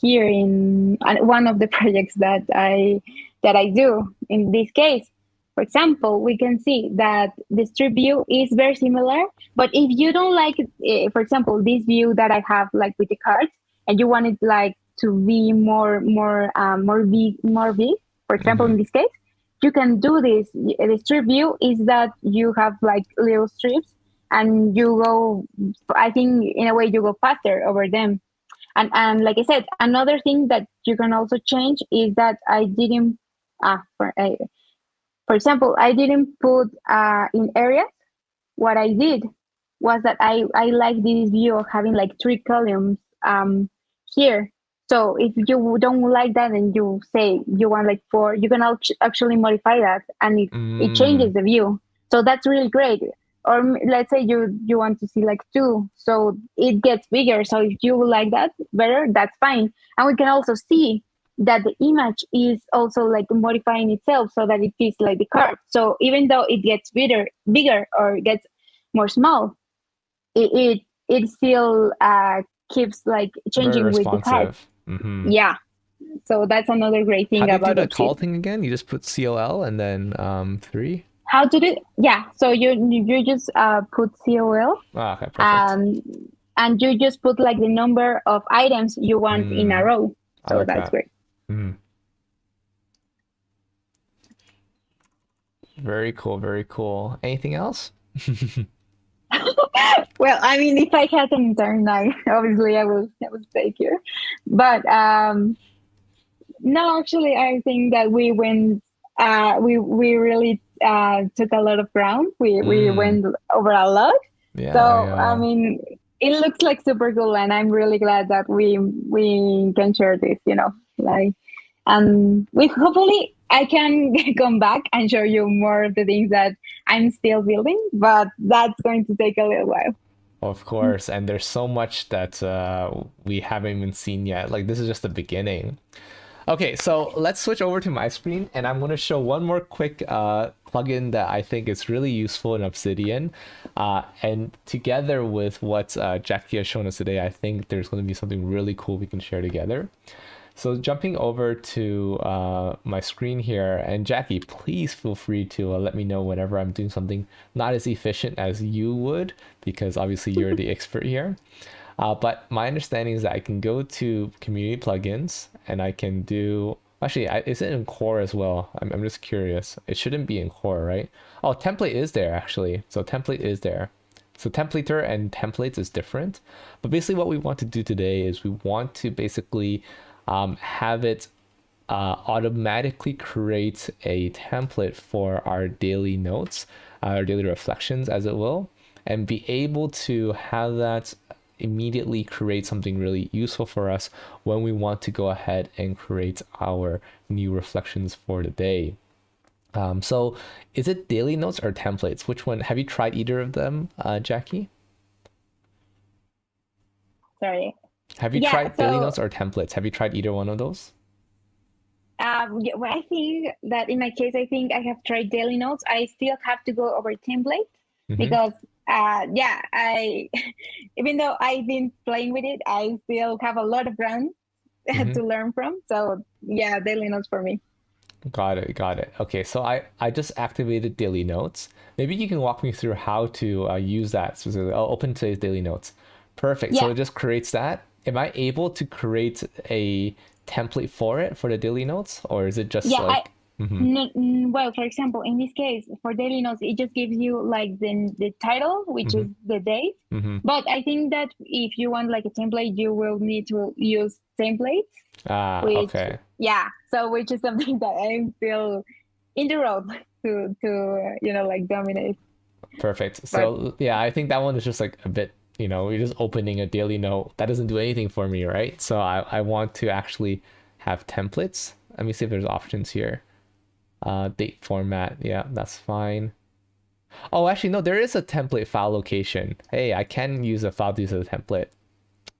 here in one of the projects that I do. In this case, for example, we can see that the strip view is very similar. But if you don't like, for example, this view that I have with the cards, and you want it to be more big, for example, in this case, you can do this. The strip view is that you have little strips, and you go, I think in a way you go faster over them. And like I said, another thing that you can also change is that I didn't, for example, I didn't put in areas. What I did was that I like this view of having 3 columns here. So if you don't like that and you say you want 4, you can actually modify that, and it changes the view. So that's really great. Or let's say you want to see 2, so it gets bigger. So if you like that better, that's fine. And we can also see that the image is also modifying itself so that it fits the card. So even though it gets bigger or gets more small, it still keeps changing with the card. Yeah. So that's another great thing about it. How do you do the call thing again? You just put COL and then 3? How to do it? Yeah, so you just put COL, okay, perfect. And you just put the number of items you want in a row. So that's great. Very cool, very cool. Anything else? Well, I mean, if I had an entire night, obviously I would stay here. But no, actually, I think that we went we really took a lot of ground. We Mm. went over a lot. Yeah, So I yeah. mean, it looks like super cool, and I'm really glad that we can share this. Like, and we hopefully I can come back and show you more of the things that I'm still building, but that's going to take a little while. Of course. And there's so much that we haven't even seen yet. Like this is just the beginning. Okay, so let's switch over to my screen, and I'm going to show one more quick plugin that I think is really useful in Obsidian. And together with what Jackie has shown us today, I think there's going to be something really cool we can share together. So jumping over to my screen here, and Jackie, please feel free to let me know whenever I'm doing something not as efficient as you would, because obviously you're the expert here. But my understanding is that I can go to community plugins and I can do, actually, is it in core as well? I'm just curious. It shouldn't be in core, right? Oh, template is there actually. So template is there. So templater and templates is different. But basically what we want to do today is we want to basically have it automatically create a template for our daily notes, our daily reflections, as it will, and be able to have that immediately create something really useful for us when we want to go ahead and create our new reflections for the day. So is it daily notes or templates? Which one? Have you tried either of them, Jackie? Sorry. Have you Yeah. tried daily So notes or templates? Have you tried either one of those? yeah, well, I think that in my case, I think I have tried daily notes. I still have to go over template Mm-hmm. because yeah, I even though I've been playing with it, I still have a lot of ground Mm-hmm. to learn from. So yeah, daily notes for me. Got it, got it. Okay, so I just activated daily notes. Maybe you can walk me through how to use that specifically. I'll open today's daily notes. Perfect. So Yeah, it just creates that. Am I able to create a template for it for the daily notes, or is it just yeah. like? Mm-hmm. Well, for example, in this case, for daily notes, it just gives you like the title, which Mm-hmm. is the date. Mm-hmm. But I think that if you want like a template, you will need to use templates, Ah, which okay. yeah, so which is something that I'm still in the road to like dominate. Perfect. But So yeah, I think that one is just like a bit, you're just opening a daily note. That doesn't do anything for me, right? So I want to actually have templates. Let me see if there's options here. Date format. Yeah, that's fine. Oh, actually, no, there is a template file location. Hey, I can use a file to use as a template.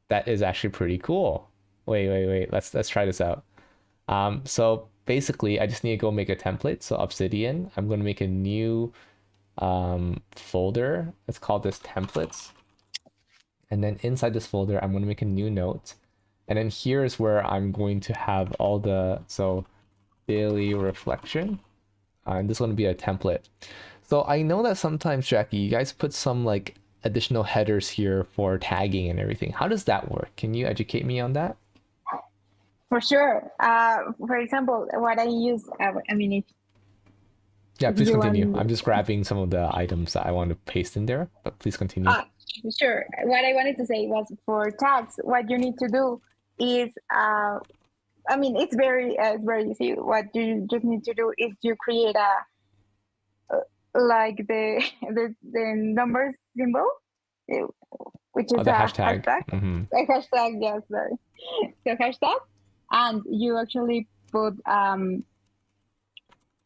That is actually pretty cool. Wait. Let's try this out. So basically, I just need to go make a template. So Obsidian, I'm going to make a new folder. Let's call this templates. And then inside this folder, I'm going to make a new note. And then here is where I'm going to have all so daily reflection. And this is going to be a template. So I know that sometimes, Jackie, you guys put some like additional headers here for tagging and everything. How does that work? Can you educate me on that? for sure, for example, what I use, I mean, Yeah, if please you continue. want. I'm just grabbing some of the items that I want to paste in there, but please continue. Ah, sure. What I wanted to say was for tags, what you need to do is, I mean, it's very easy. What you just need to do is you create like the number symbol, eh, which Oh, is the a hashtag. hashtag. Mm-hmm. A hashtag, yes, sorry. So hashtag, and you actually put I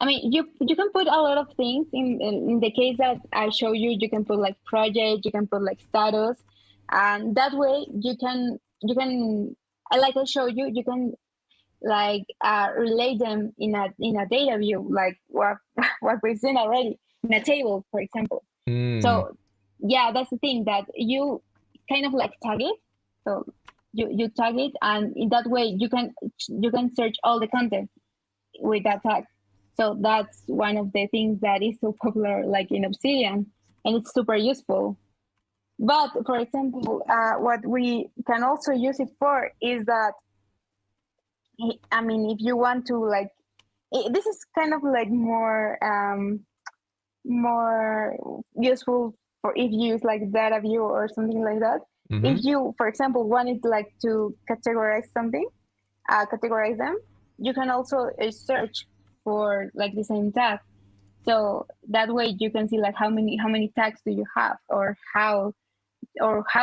mean, you can put a lot of things in the case that I show you. You can put like project, you can put like status, and that way you can like I show you, you can like relate them in a data view, like what what we've seen already in a table, for example. Mm. So yeah, that's the thing that you kind of like tag it. So you tag it, and in that way you can search all the content with that tag. So that's one of the things that is so popular, like in Obsidian, and it's super useful. But for example, what we can also use it for is that, I mean, if you want to like, this is kind of like more useful for if you use like data view or something like that. Mm-hmm. If you, for example, wanted like to categorize something, categorize them, you can also search. for like the same task. So that way you can see like how many tags do you have, or how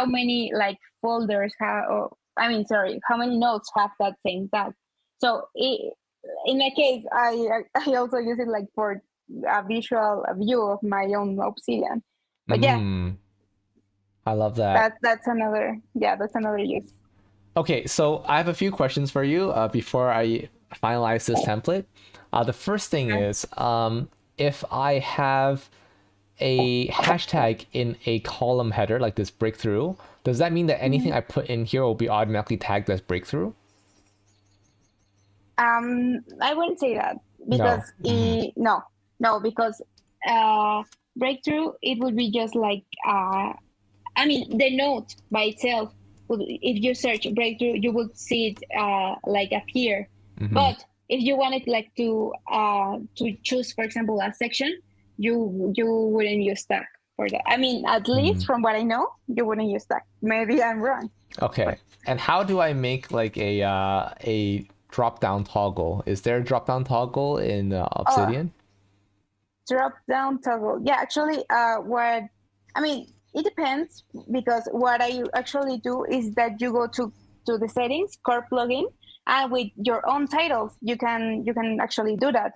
many like folders have, or I mean, sorry, how many nodes have that same tag. So in my case, I also use it like for a visual view of my own Obsidian. But yeah, I love that. that's another use. Okay, so I have a few questions for you before I finalize this template. The first thing is, if I have a hashtag in a column header like this breakthrough, does that mean that anything I put in here will be automatically tagged as breakthrough? I wouldn't say that, because no, because breakthrough, it would be just like I mean, the note by itself, if you search breakthrough, you would see it like appear. But if you wanted like to choose, for example, a section, you wouldn't use tag for that. I mean, at least from what I know, you wouldn't use tag. Maybe I'm wrong. Okay. And how do I make like a drop down toggle? Is there a drop down toggle in Obsidian? Drop down toggle. Yeah, actually, it depends, because what I actually do is that you go to the settings, core plugin, and with your own titles, you can actually do that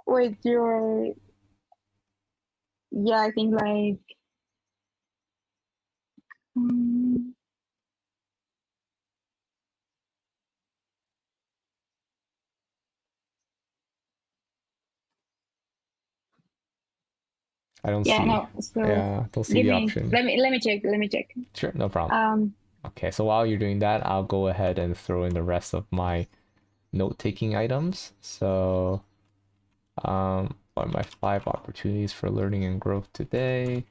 with your, I think like, I don't yeah, see. no. So Yeah, don't see the option. Let me check. Sure, no problem. Okay, so while you're doing that, I'll go ahead and throw in the rest of my note-taking items. So, what are my 5 opportunities for learning and growth today?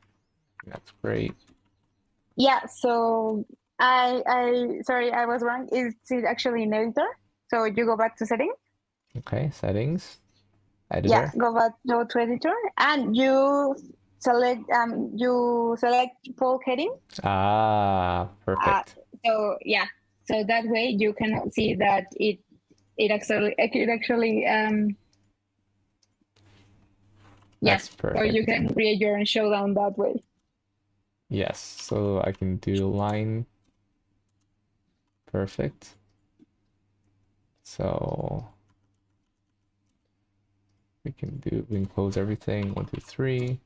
That's great. Yeah, so I sorry, I was wrong. It's actually an editor. So you go back to settings. Okay, settings, editor. Yeah, go back to editor, and you select bulk heading. Perfect. So yeah, so that way you can see that it actually That's perfect. or you can create your own showdown that way. Yes, so I can do line. Perfect. So we can close everything. 1, 2, 3.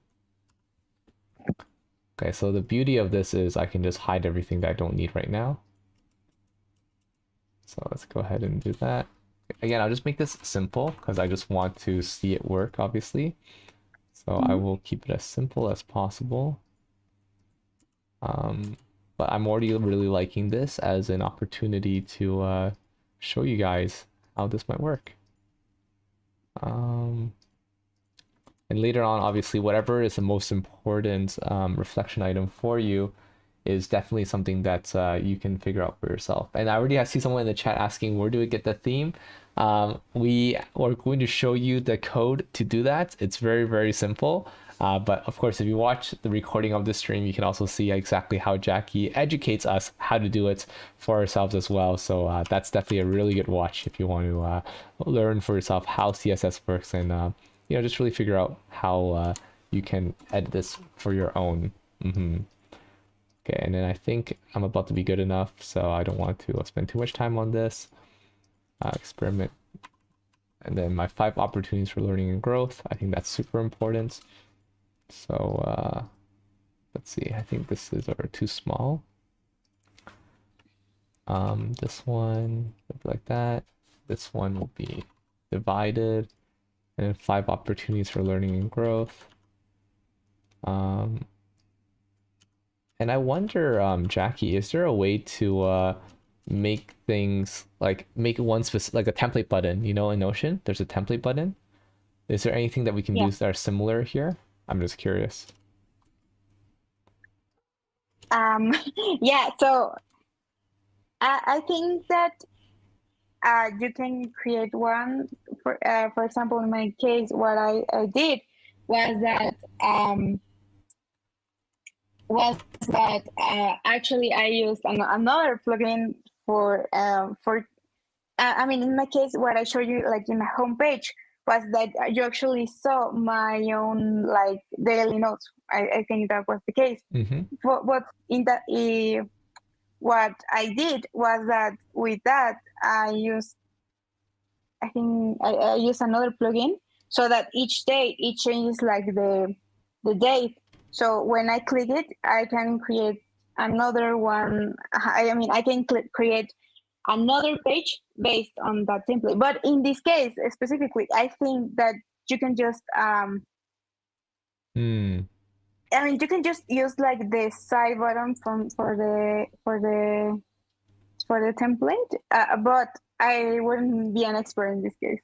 Okay, so the beauty of this is I can just hide everything that I don't need right now. So let's go ahead and do that. Again, I'll just make this simple because I just want to see it work, obviously. So I will keep it as simple as possible. But I'm already really liking this as an opportunity to show you guys how this might work. And later on, obviously, whatever is the most important reflection item for you is definitely something that you can figure out for yourself. And I already see someone in the chat asking, where do we get the theme? We are going to show you the code to do that. It's very, very simple. But of course, if you watch the recording of the stream, you can also see exactly how Jackie educates us how to do it for ourselves as well. So that's definitely a really good watch if you want to learn for yourself how CSS works and just really figure out how you can edit this for your own. Okay, and then I think I'm about to be good enough, so I don't want to spend too much time on this. Experiment. And then my 5 opportunities for learning and growth. I think that's super important. So let's see, I think this is too small. This one like that. This one will be divided. And then 5 opportunities for learning and growth. And I wonder, Jackie, is there a way to make things like make one specific, like a template button, in Notion? There's a template button. Is there anything that we can use that are similar here? I'm just curious. Yeah, so I think that you can create one. For example, in my case, what I did was that actually I used another plugin for I mean, in my case, what I showed you like in my homepage was that you actually saw my own like daily notes. I think that was the case. Mm-hmm. What in that what I did was that with that I used another plugin so that each day it changes like the date. So when I click it, I can create another one. I mean, I can create another page based on that template. But in this case specifically, I think that you can just Mm. I mean, you can just use like the side button for the template, but I wouldn't be an expert in this case.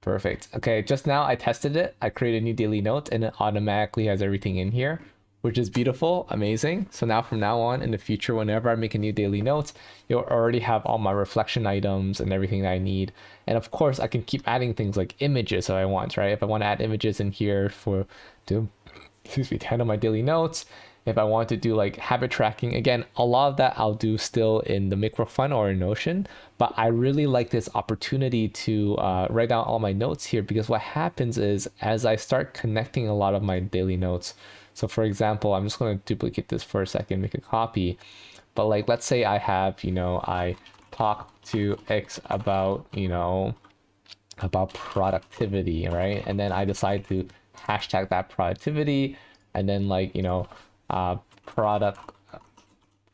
Perfect. Okay, just now I tested it. I created a new daily note and it automatically has everything in here, which is beautiful, amazing. So now from now on in the future, whenever I make a new daily note, you'll already have all my reflection items and everything that I need. And of course, I can keep adding things like images if I want, right? If I want to add images in here to handle my daily notes. If I want to do like habit tracking, again, a lot of that I'll do still in the Microfun or in Notion, but I really like this opportunity to write down all my notes here, because what happens is as I start connecting a lot of my daily notes, so for example, I'm just going to duplicate this for a second, make a copy, but like, let's say I have, I talk to X about, about productivity, right? And then I decide to hashtag that productivity, and then like,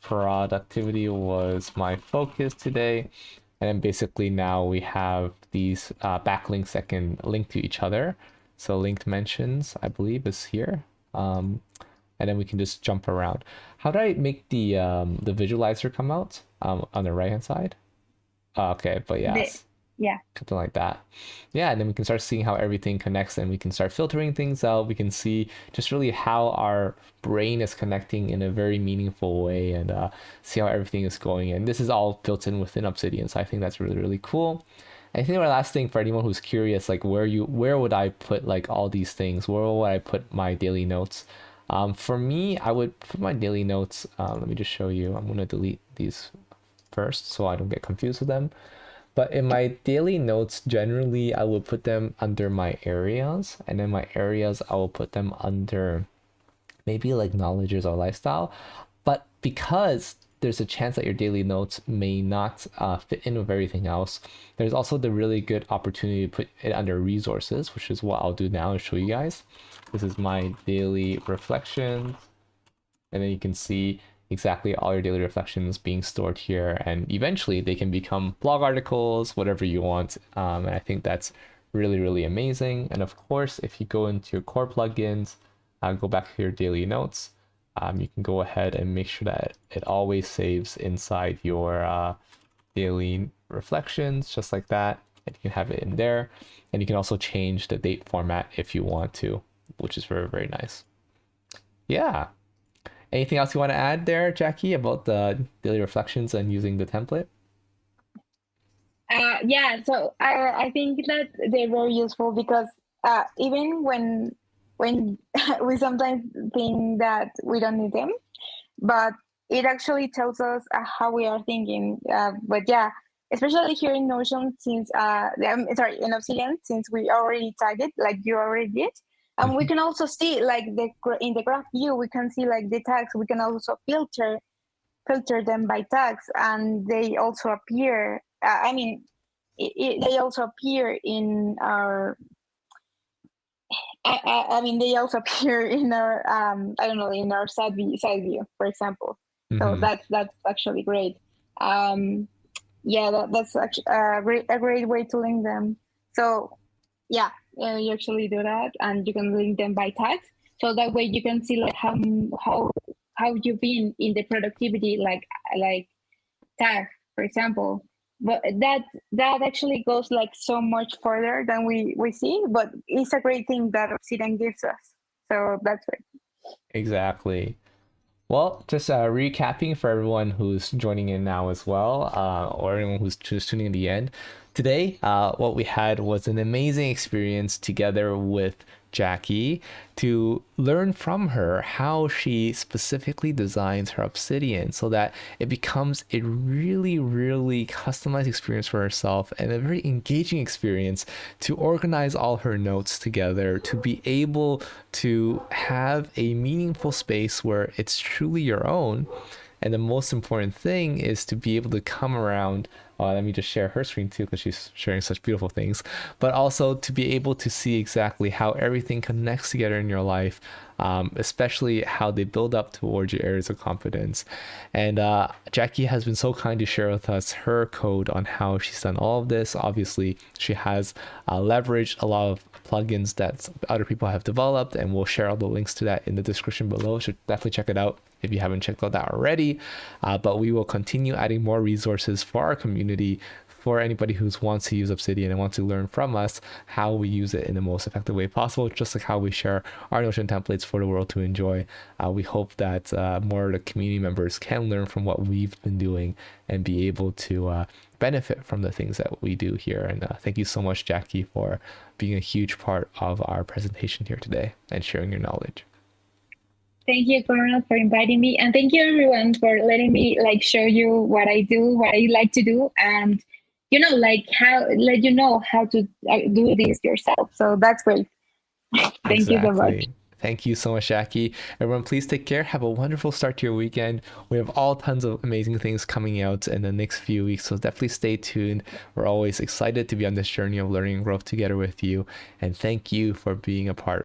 productivity was my focus today. And then basically now we have these backlinks that can link to each other. So linked mentions, I believe, is here. And then we can just jump around. How do I make the visualizer come out on the right hand side? Okay, but yes. Yeah. Something like that. Yeah, and then we can start seeing how everything connects, and we can start filtering things out. We can see just really how our brain is connecting in a very meaningful way, and see how everything is going. And this is all built in within Obsidian, so I think that's really, really cool. I think our last thing for anyone who's curious, like where would I put like all these things? Where would I put my daily notes? For me, I would put my daily notes. Let me just show you. I'm gonna delete these first so I don't get confused with them. But in my daily notes, generally, I will put them under my areas. And in my areas, I will put them under maybe like knowledges or lifestyle. But because there's a chance that your daily notes may not fit in with everything else, there's also the really good opportunity to put it under resources, which is what I'll do now and show you guys. This is my daily reflections. And then you can see exactly all your daily reflections being stored here, and eventually they can become blog articles, whatever you want. And I think that's really, really amazing. And of course, if you go into your core plugins, go back to your daily notes, you can go ahead and make sure that it always saves inside your daily reflections, just like that. And you can have it in there, and you can also change the date format if you want to, which is very, very nice. Yeah. Anything else you want to add there, Jackie, about the daily reflections and using the template? Yeah, so I think that they're very useful because even when we sometimes think that we don't need them, but it actually tells us how we are thinking. But yeah, especially here in Notion, since sorry, in Obsidian, since we already tagged it, like you already did. And we can also see like in the graph view, we can see like the tags. We can also filter them by tags, and they also appear. They also appear in our. They also appear in our. I don't know, in our side view, for example. So that's actually great. Yeah, that's actually a great way to link them. So yeah, you actually do that, and you can link them by tags. So that way you can see like how you've been in the productivity like tag, for example. But that actually goes like so much further than we see. But it's a great thing that Obsidian gives us. So that's great. Exactly. Well, just recapping for everyone who's joining in now as well, or anyone who's just tuning in the end. Today, what we had was an amazing experience together with Jackie to learn from her how she specifically designs her Obsidian so that it becomes a really, really customized experience for herself and a very engaging experience to organize all her notes together, to be able to have a meaningful space where it's truly your own. And the most important thing is to be able to come around. Let me just share her screen too, because she's sharing such beautiful things. But also to be able to see exactly how everything connects together in your life, especially how they build up towards your areas of confidence. And Jackie has been so kind to share with us her code on how she's done all of this. Obviously, she has leveraged a lot of plugins that other people have developed, and we'll share all the links to that in the description below. So definitely check it out if you haven't checked out that already. But we will continue adding more resources for our community, for anybody who wants to use Obsidian and wants to learn from us how we use it in the most effective way possible, just like how we share our Notion templates for the world to enjoy. We hope that more of the community members can learn from what we've been doing and be able to benefit from the things that we do here. And thank you so much, Jackie, for being a huge part of our presentation here today and sharing your knowledge. Thank you, Conrad, for inviting me. And thank you, everyone, for letting me show you what I do, what I like to do. And, how let you know how to do this yourself. So that's great. Thank you so much. Thank you so much, Jackie. Everyone, please take care. Have a wonderful start to your weekend. We have all tons of amazing things coming out in the next few weeks, so definitely stay tuned. We're always excited to be on this journey of learning and growth together with you. And thank you for being a part